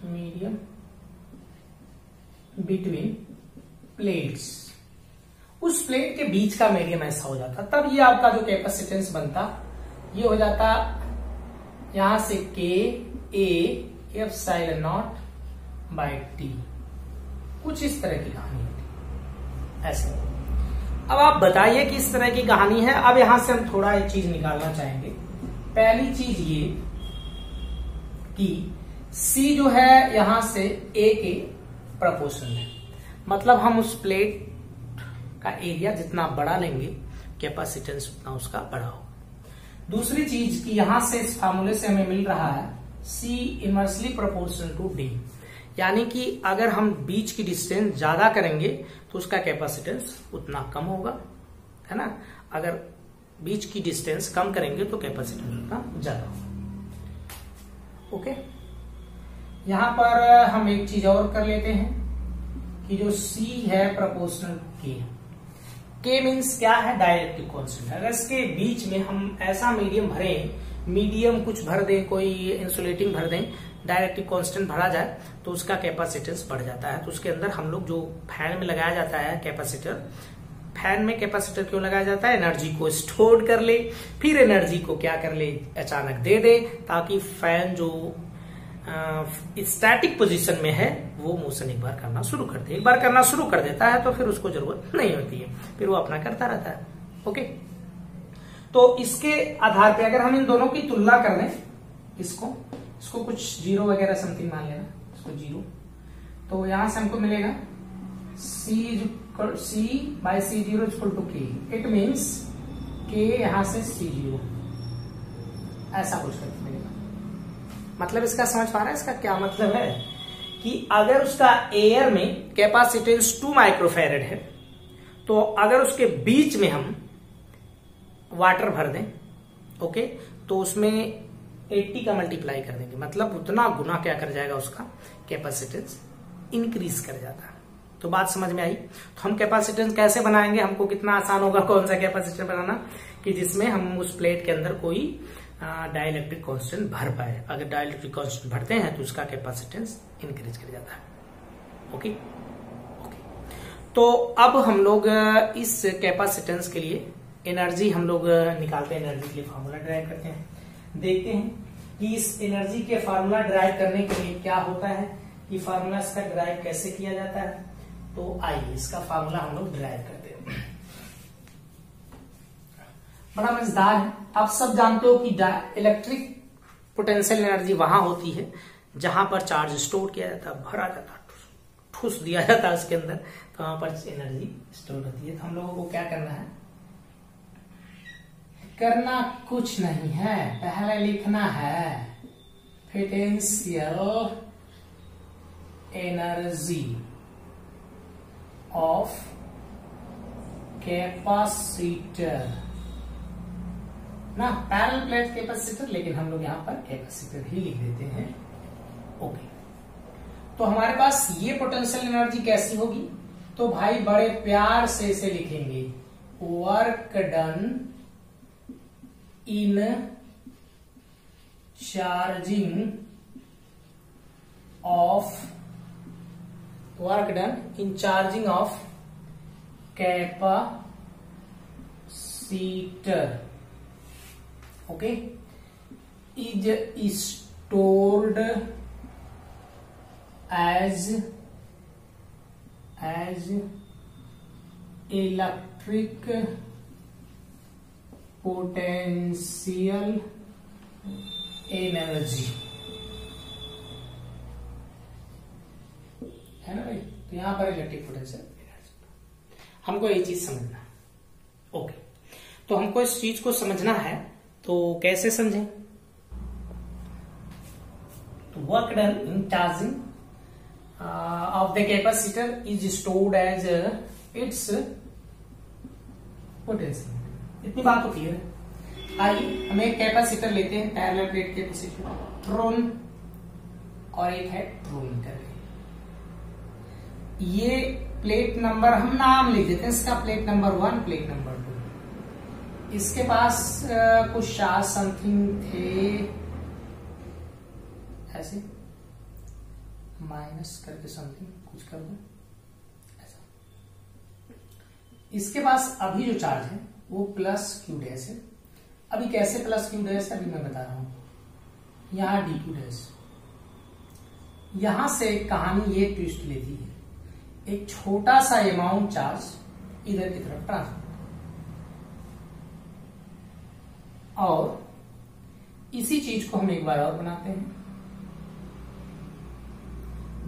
medium between plates, उस प्लेट के बीच का मीडियम ऐसा हो जाता, तब ये आपका जो कैपेसिटेंस बनता ये हो जाता यहां से K A epsilon naught by T. कुछ इस तरह की कहानी होती ऐसे। अब आप बताइए कि इस तरह की कहानी है। अब यहां से हम थोड़ा एक चीज निकालना चाहेंगे। पहली चीज ये कि C जो है यहां से A के प्रोपोर्शनल है, मतलब हम उस प्लेट का एरिया जितना बड़ा लेंगे कैपेसिटेंस उतना उसका बड़ा हो। दूसरी चीज कि यहां से इस फार्मूले से हमें मिल रहा है C inversely proportional to D, यानी कि अगर हम बीच की डिस्टेंस ज्यादा करेंगे तो उसका कैपेसिटेंस उतना कम होगा, है ना। अगर बीच की डिस्टेंस कम करेंगे तो कैपेसिटेंस उतना ज्यादा होगा। ओके, यहां पर हम एक चीज और कर लेते हैं कि जो C है प्रोपोर्शनल K मीन्स क्या है, डाइलेक्ट्रिक कांस्टेंट। अगर इसके बीच में हम ऐसा मीडियम भरें, मीडियम कुछ भर दें, कोई इंसुलेटिंग भर दें, डाइलेक्ट्रिक कांस्टेंट भरा जाए तो उसका कैपेसिटेंस बढ़ जाता है। तो उसके अंदर हम लोग जो फैन में लगाया जाता है कैपेसिटर, फैन में कैपेसिटर क्यों लगाया जाता है, एनर्जी को स्टोर कर ले, फिर एनर्जी को क्या कर ले, अचानक दे दे, ताकि फैन जो स्टैटिक पोजीशन में है वो मोशन एक बार करना शुरू कर दे। एक बार करना शुरू कर देता है तो फिर उसको जरूरत नहीं होती है, फिर वो अपना करता रहता है। ओके, तो इसके आधार पे अगर हम इन दोनों की तुलना कर लें, इसको कुछ जीरो वगैरह समथिंग मान लेना, इसको जीरो, तो यहां से हमको मिलेगा C by C0 equal to K। It means K यहां से C0 ऐसा कुछ करके मिलेगा। मतलब इसका समझ पा रहा है, इसका क्या मतलब है कि अगर उसका एयर में कैपेसिटेंस 2 माइक्रोफैरेड है, तो अगर उसके बीच में हम वाटर भर दें, ओके, तो उसमें 80 का मल्टीप्लाई कर देंगे, मतलब उतना गुना क्या कर जाएगा, उसका कैपेसिटेंस इंक्रीज कर जाता है। तो बात समझ में आई। तो हम कैपेसिटेंस कैसे बनाएंगे, हमको कितना आसान होगा कौन सा कैपेसिटर बनाना कि जिसमें हम उस प्लेट के अंदर कोई डाइलेक्ट्रिक कांस्टेंट भर पाए। अगर डाइलेक्ट्रिक कांस्टेंट भरते हैं तो उसका कैपेसिटेंस इंक्रीज कर जाता है। ओके, तो अब हम लोग इस कैपेसिटेंस के लिए एनर्जी हम लोग निकालते हैं, एनर्जी के लिए फार्मूला ड्राइव करते हैं। देखते हैं कि इस एनर्जी के फार्मूला ड्राइव करने के लिए क्या होता है, कि फार्मूला इसका ड्राइव कैसे किया जाता है। तो आइए इसका फार्मूला हम लोग ड्राइव करते हैं। बड़ा मजेदार है। आप सब जानते हो कि इलेक्ट्रिक पोटेंशियल एनर्जी वहां होती है जहां पर चार्ज स्टोर किया जाता है, भरा जाता है, ठूस दिया जाता है उसके अंदर, तो वहां पर एनर्जी स्टोर होती है। तो हम लोगों को क्या करना है, करना कुछ नहीं है, पहले लिखना है पोटेंशियल एनर्जी ऑफ कैपेसिटर ना, पैरेलल प्लेट कैपेसिटर, लेकिन हम लोग यहां पर कैपेसिटर ही लिख देते हैं। ओके, तो हमारे पास ये पोटेंशियल एनर्जी कैसी होगी, तो भाई बड़े प्यार से इसे लिखेंगे, work done in charging of, work done in charging of capacitor, okay, is stored as electric potential energy, है ना भाई। तो यहां पर इलेक्ट्रिक पोटेंशियल एनर्जी, हमको ये चीज समझना है। ओके, तो हमको इस चीज को समझना है, तो कैसे समझें, तो work done in charging of the capacitor is stored as its potential. इतनी बात तो क्लियर है। आइए हम एक कैपेसिटर लेते हैं, पैरेलल प्लेट कैपेसिटर, ट्रोन, और एक है ट्रोन कर, ये प्लेट नंबर हम नाम लिख देते हैं इसका, प्लेट नंबर 1, प्लेट नंबर 2। इसके पास कुछ चार्ज समथिंग थे, ऐसे माइनस करके समथिंग कुछ कर दो ऐसा, इसके पास अभी जो चार्ज है वो प्लस क्यू डैश है। अभी कैसे प्लस क्यू डैश है अभी मैं बता रहा हूं। यहां डी क्यू डैश, यहां से कहानी ये ट्विस्ट लेती है, एक छोटा सा अमाउंट चार्ज इधर की तरफ ट्रांसफर, और इसी चीज को हम एक बार और बनाते हैं।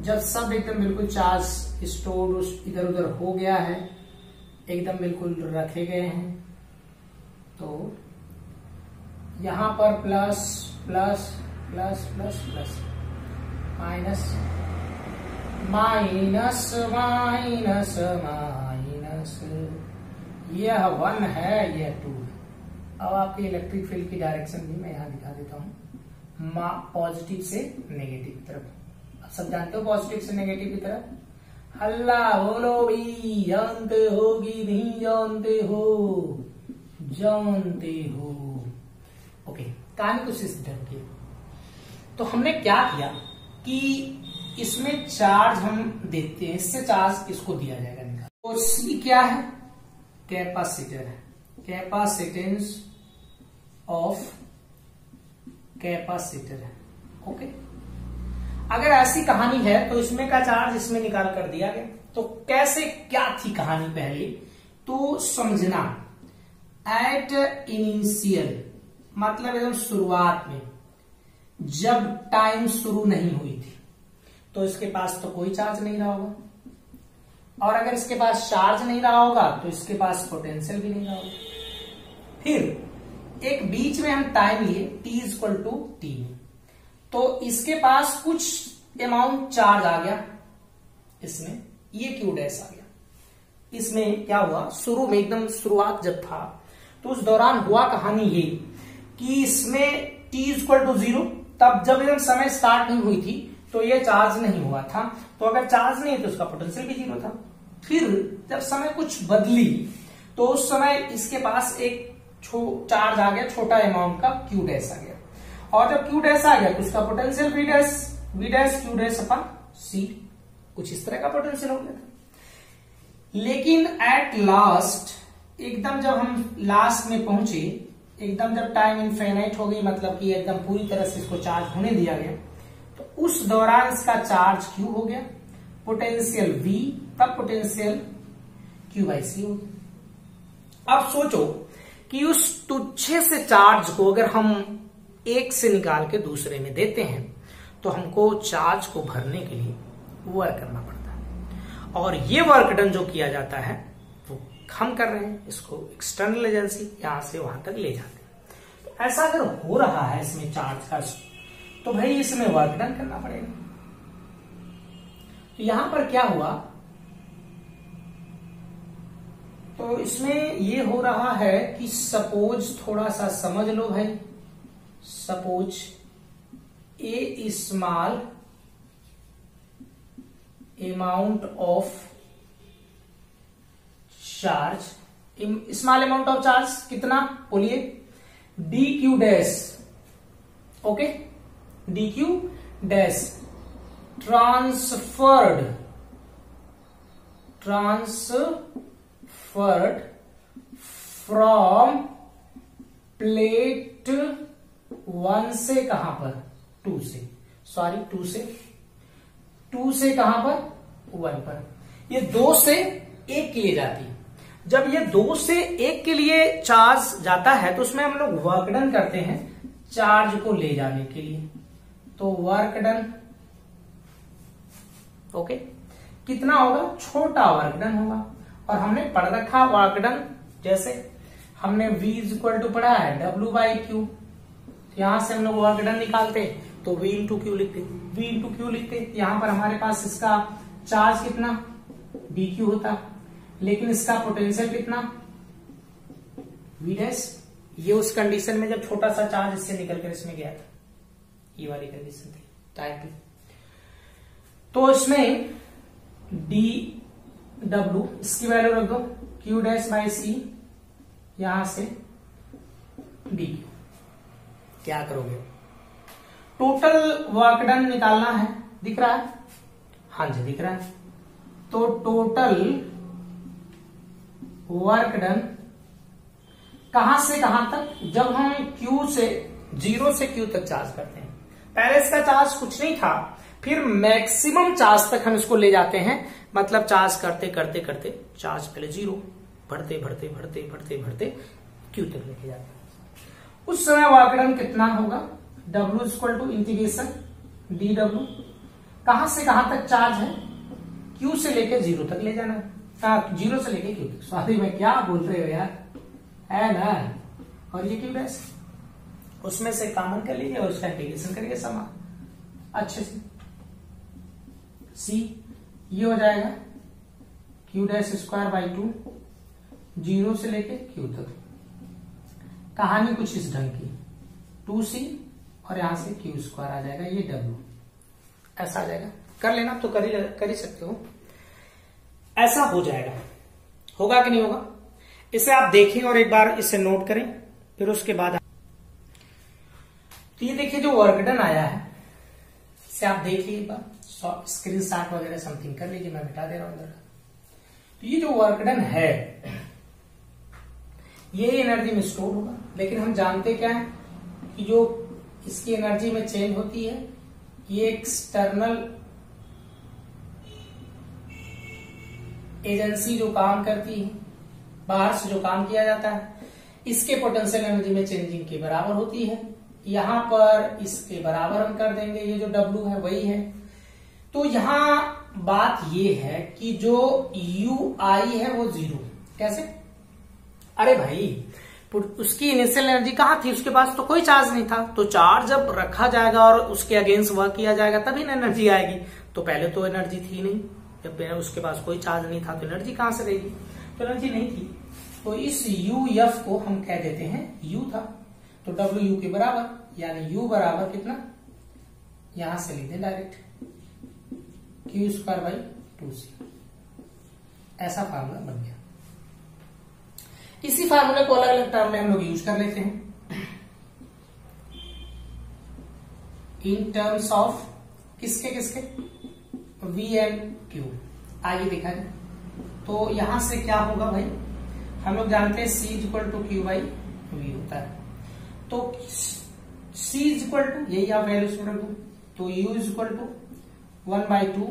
जब सब एकदम बिल्कुल चार्ज स्टोर इधर उधर हो गया है, एकदम बिल्कुल रखे गए हैं, तो यहां पर plus plus plus plus plus minus minus minus minus, यह 1 है, यह 2 है। अब आपके इलेक्ट्रिक फील्ड की डायरेक्शन भी मैं यहां दिखा देता हूं, पॉजिटिव से नेगेटिव की तरफ। अब सब जानते हो पॉजिटिव से नेगेटिव की तरफ। हल्ला बोलो भी, जानते हो कि नहीं जानते हो? जानते हो। ओके, कहानी कुछ इस तरह की। तो हमने क्या किया कि इसमें चार्ज हम देते हैं, इससे चार्ज इसको दिया जाएगा निकाल। तो सी क्या है? कैपेसिटर है, कैपेसिटेंस ऑफ कैपेसिटर है। ओके, अगर ऐसी कहानी है तो इसमें का चार्ज इसमें निकाल कर दिया गया। तो कैसे, क्या थी कहानी पहले तो समझना। एट इनिशियल मतलब एकदम शुरुआत में, जब टाइम शुरू नहीं हुई थी, तो इसके पास तो कोई चार्ज नहीं रहा होगा, और अगर इसके पास चार्ज नहीं रहा होगा तो इसके पास पोटेंशियल भी नहीं रहा होगा। फिर एक बीच में हम टाइम लिए t=t, तो इसके पास कुछ अमाउंट चार्ज आ गया, इसमें ये क्यू डैश आ गया। इसमें क्या हुआ, शुरू में एकदम शुरुआत जब था तो उस दौरान हुआ कहानी ये कि इसमें t=0, तब जब एकदम समय स्टार्ट नहीं हुई थी तो ये चार्ज नहीं हुआ था, तो अगर चार्ज नहीं तो उसका पोटेंशियल भी 0 था। फिर जब समय कुछ बदली तो उस समय इसके पास एक चार्ज आ गया, छोटा अमाउंट का क्यू डैश आ गया, और जब क्यू डैश आ गया तो उसका potential V dash Q dash upon C, कुछ इस तरह का पोटेंशियल हो गया था। लेकिन एट लास्ट, एकदम जब हम लास्ट में पहुंचे, एकदम जब टाइम इनफाइनाइट हो गई, मतलब कि एकदम पूरी तरह से इसको चार्ज होने दिया गया, तो उस दौरान इसका चार्ज क्यू हो गया, पोटेंशियल वी, तब पोटेंशियल क्यू बाई सी हो गया। अब सोचो कि उस तुच्छे से चार्ज को अगर हम एक से निकाल के दूसरे में देते हैं तो हमको चार्ज को भरने के लिए वर्क करना पड़ता है, और ये वर्क डन जो किया जाता है वो हम कर रहे हैं, इसको एक्सटर्नल एजेंसी यहां से वहां तक ले जाते हैं। तो ऐसा अगर हो रहा है इसमें चार्ज का, तो भाई इसमें वर्क डन करना पड़ेगा। तो यहां पर क्या हुआ, तो इसमें ये हो रहा है कि सपोज, थोड़ा सा समझ लो भाई, suppose A small amount of charge, small amount of charge कितना बोलिए, D Q dash, okay, D Q dash transferred from plate 1 से कहां पर, 2 से, सॉरी 2 से कहां पर, 1 पर। ये 2 से 1 के लिए जाती है। जब ये 2 से 1 के लिए चार्ज जाता है तो उसमें हम लोग वर्क डन करते हैं चार्ज को ले जाने के लिए, तो वर्क डन, ओके, कितना होगा, छोटा वर्क डन होगा। और हमने पढ़ रखा वर्क डन, जैसे हमने V = पढ़ा है W/Q, यहां से हम लोग वर्क डन निकालते तो V × Q लिखते, यहां पर हमारे पास इसका चार्ज कितना dQ होता, लेकिन इसका पोटेंशियल कितना V डैश। ये उस कंडीशन में जब छोटा सा चार्ज इससे निकलकर इसमें गया था, ये वाली कंडीशन थी टाइप पे। तो इसमें dW, इसकी वैल्यू रख दो Q डैश बाई सी, यहां से dQ। क्या करोगे, टोटल वर्क डन निकालना है, दिख रहा है, हाँ जी दिख रहा है। तो टोटल वर्क डन कहां से कहां तक, जब हम Q से 0 से Q तक चार्ज करते हैं। पहले इसका चार्ज कुछ नहीं था, फिर मैक्सिमम चार्ज तक हम इसको ले जाते हैं, मतलब चार्ज करते करते करते चार्ज पहले 0 बढ़ते बढ़ते बढ़ते बढ़ते बढ़ते Q तक लेके जाते हैं। उस समय वर्क डन कितना होगा, W equal to integration dW, कहां से कहां तक चार्ज है, Q से लेके 0 तक ले जाना है, 0 से लेके Q तक। सॉरी मैं क्या बोल रहे हो यार, है ना। और ये Q डैश, उसमें से कॉमन कर लीजिए और उसका इंटीग्रेशन करिए समान अच्छे से। सी ये हो जाएगा Q डैश स्क्वायर बाई 2, 0 से लेके Q तक। कहानी कुछ इस ढंग की, 2C और यहां से Q स्क्वायर आ जाएगा, ये W ऐसा आ जाएगा। कर लेना तो कर ही सकते हो, ऐसा हो जाएगा। होगा कि नहीं होगा, इसे आप देखें और एक बार इसे नोट करें, फिर उसके बाद तो ये देखिए जो वर्क डन आया है, इसे आप देखिए एक बार, स्क्रीन शॉट वगैरह समथिंग कर लीजिए, मैं मिटा दे रहा हूं इधर। तो ये जो वर्क डन है ये एनर्जी में स्टोर होगा, लेकिन हम जानते क्या है कि जो इसकी एनर्जी में चेंज होती है ये एक्सटर्नल एजेंसी जो काम करती है, बाहर से जो काम किया जाता है, इसके पोटेंशियल एनर्जी में चेंजिंग के बराबर होती है। यहां पर इसके बराबर हम कर देंगे, ये जो W है वही है। तो यहां बात ये है कि जो UI है वो 0, कैसे, अरे भाई उसकी इनिशियल एनर्जी कहां थी, उसके पास तो कोई चार्ज नहीं था, तो चार्ज जब रखा जाएगा और उसके अगेंस्ट वर्क किया जाएगा तभी एनर्जी आएगी। तो पहले तो एनर्जी थी नहीं, जब उसके पास कोई चार्ज नहीं था तो एनर्जी कहां से रहेगी, तो एनर्जी नहीं थी। तो इस UF को हम कह देते हैं U था, तो WU के बराबर, यानी U बराबर कितना, यहां से लिख दें direct Q square by 2C, ऐसा फार्मूला बन गया। इसी फार्मूले को अलग अलग टर्म में हम लोग यूज कर लेते हैं इन टर्म्स ऑफ किसके किसके, V एंड Q। आइए देखा जाए, तो यहां से क्या होगा भाई, हम लोग जानते हैं C equal to Q by V होता है, तो C इक्वल टू यही आप वैल्यूज में रख दो, तो U इक्वल टू 1/2,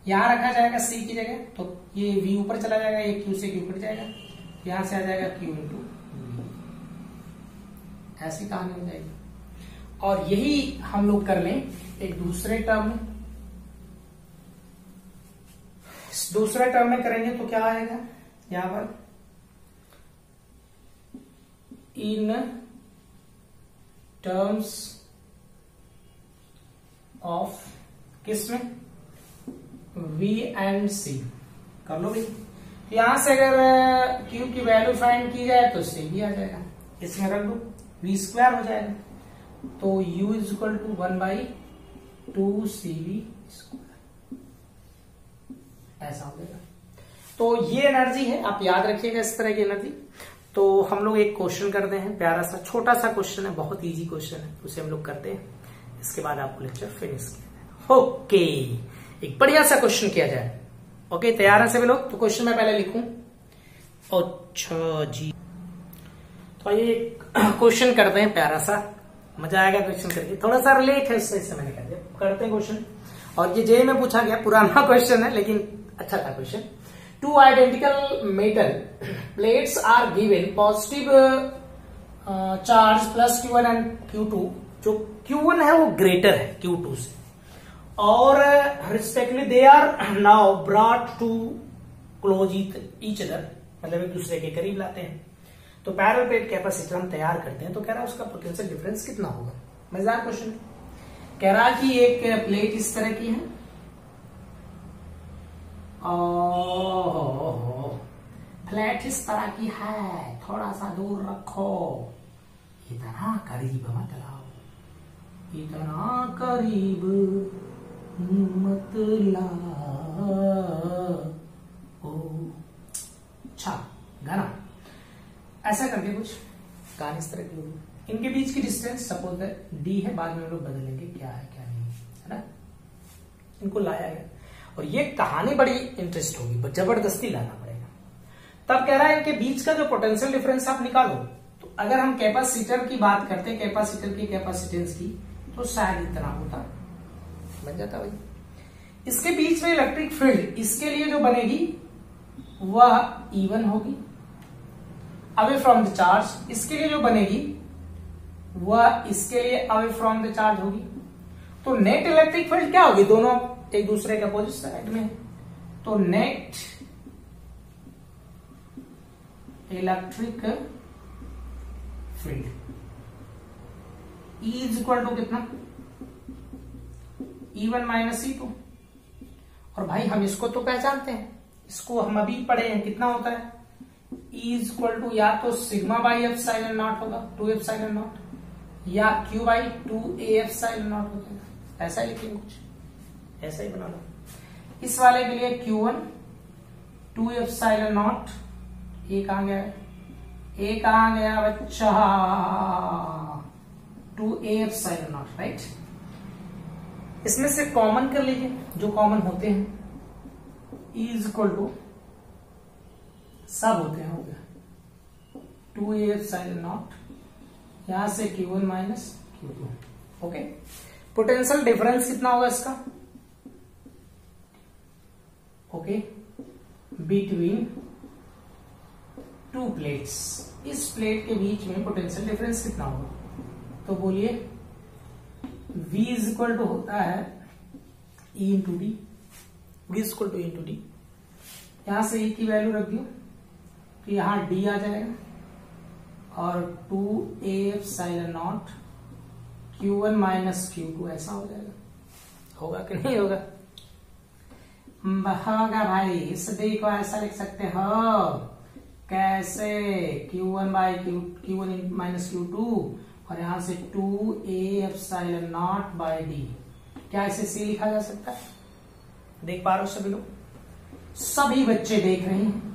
यहां रखा जाएगा C की जगह, तो ये V ऊपर चला जाएगा, ये Q से Q कट जाएगा, यहां से आ जाएगा Q इंटू V, ऐसी कहानी हो जाएगी। और यही हम लोग कर लें एक दूसरे टर्म में, दूसरे टर्म में करेंगे तो क्या आएगा, यहां पर इन टर्म्स ऑफ किसमें, V एंड C कर लो भाई। यहां से अगर Q की वैल्यू फाइंड की जाए तो C भी आ जाएगा, इसमें रख दो, V स्क्वायर हो जाएगा, तो U is equal to 1/2CV square, ऐसा हो जाएगा। तो ये एनर्जी है, आप याद रखिएगा इस तरह की एनर्जी। तो हम लोग एक क्वेश्चन करते हैं, प्यारा सा छोटा सा क्वेश्चन है, बहुत इजी क्वेश्चन है, उसे हम लोग करते हैं, इसके बाद आपको लेक्चर फिनिश किया। ओके, एक बढ़िया सा क्वेश्चन किया जाए। ओके, तैयार है सभी लोग, तो क्वेश्चन मैं पहले लिखूं। अच्छा जी, तो ये क्वेश्चन करते हैं, प्यारा सा, मजा आएगा क्वेश्चन करके, थोड़ा सा रिलेट है उससे मैंने कह दिया, करते हैं क्वेश्चन। और ये जेईई में पूछा गया, पुराना क्वेश्चन है लेकिन अच्छा था question. Two identical metal plates are given positive charge plus Q1 and Q2, जो Q1 है वो ग्रेटर है Q2 से, और respectively they are now brought to close each other, मतलब एक दूसरे के करीब लाते हैं। तो पैरेलल प्लेट कैपेसिटर हम तैयार करते हैं, तो कह रहा है उसका पोटेंशियल डिफरेंस कितना होगा। मजेदार क्वेश्चन, कह रहा कि एक प्लेट इस तरह की है, फ्लैट इस तरह की है, थोड़ा सा दूर रखो, इतना करीब मत लाओ, इतना करीब मत लाओ। अच्छा गाना ऐसा करके कुछ कहानी इस तरह की होगी। इनके बीच की डिस्टेंस सपोज D है, बाद में हम लोग बदलेंगे क्या है क्या नहीं है ना। इनको लाया गया और ये कहानी बड़ी इंटरेस्ट होगी, जबरदस्ती लाना पड़ेगा। तब कह रहा है इनके बीच का जो पोटेंशियल डिफरेंस आप निकालो। तो अगर हम कैपेसिटर की बात करते हैं, कैपेसिटर की कैपेसिटेंस की, तो शायद इतना होता, बन जाता भाई। इसके बीच में इलेक्ट्रिक फील्ड इसके लिए जो बनेगी वह E1 होगी, अवे फ्रॉम द चार्ज इसके लिए जो बनेगी वह इसके लिए अवे फ्रॉम द चार्ज होगी। तो नेट इलेक्ट्रिक फील्ड क्या होगी, दोनों एक दूसरे के अपोजिट साइड में है, तो net electric field is equal to कितना, E1 माइनस E2। और भाई हम इसको तो पहचानते हैं, इसको हम अभी पढ़े हैं, कितना होता है, E इज इक्वल टू या तो सिग्मा बाई एप्सिलॉन नॉट होगा 2 एप्सिलॉन नॉट, या Q by 2A epsilon not हो जाएगा। ऐसा ही लिखेंगे, कुछ ऐसा ही बना लो। इस वाले के लिए Q1 2 एप्सिलॉन नॉट, ये कहां गया है, ए कहां गया बच्चा, 2A एप्सिलॉन नॉट, राइट। इसमें से कॉमन कर लीजिए जो कॉमन होते हैं, E इज इक्वल टू सब होते हैं, हो गया 2A एप्सिलॉन नॉट, यहां से Q1 minus Q2। Okay, potential difference कितना होगा इसका, ओके, बिटवीन टू प्लेट्स, इस प्लेट के बीच में पोटेंशियल डिफरेंस कितना होगा, तो बोलिए V इज इक्वल टू होता है E into d, V is equal to E into d, यहां से E की वैल्यू रख दियो तो यहां D आ जाएगा, और 2A epsilon not Q1 minus Q2 ऐसा हो जाएगा। होगा कि नहीं होगा, होगा भाई। इस D को ऐसा लिख सकते हो, कैसे, Q1 by Q1 minus Q2, और यहां से 2A epsilon naught by D. क्या इसे C लिखा जा सकता है, देख पा रहे हो सभी लोग, सभी बच्चे देख रहे हैं,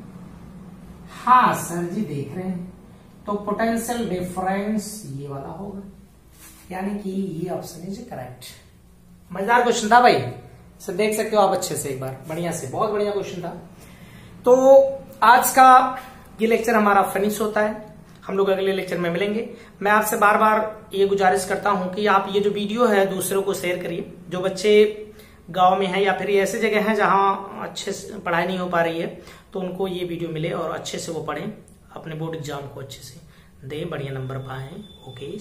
हाँ सर जी देख रहे हैं। तो पोटेंशियल डिफरेंस ये वाला होगा, यानी कि ये ऑप्शन इज करेक्ट। मजेदार क्वेश्चन था भाई, सर देख सकते हो आप अच्छे से, एक बार बढ़िया से, बहुत बढ़िया क्वेश्चन था। तो आज का ये लेक्चर हमारा फिनिश होता है, हम लोग अगले लेक्चर में मिलेंगे। मैं आपसे बार बार ये गुजारिश करता हूं कि आप ये जो वीडियो है दूसरों को शेयर करिए, जो बच्चे गांव में हैं या फिर ऐसे जगह हैं जहां अच्छे से पढ़ाई नहीं हो पा रही है, तो उनको ये वीडियो मिले और अच्छे से वो पढ़ें, अपने बोर्ड एग्जाम को अच्छे से दें, बढ़िया नंबर पाएं। ओके।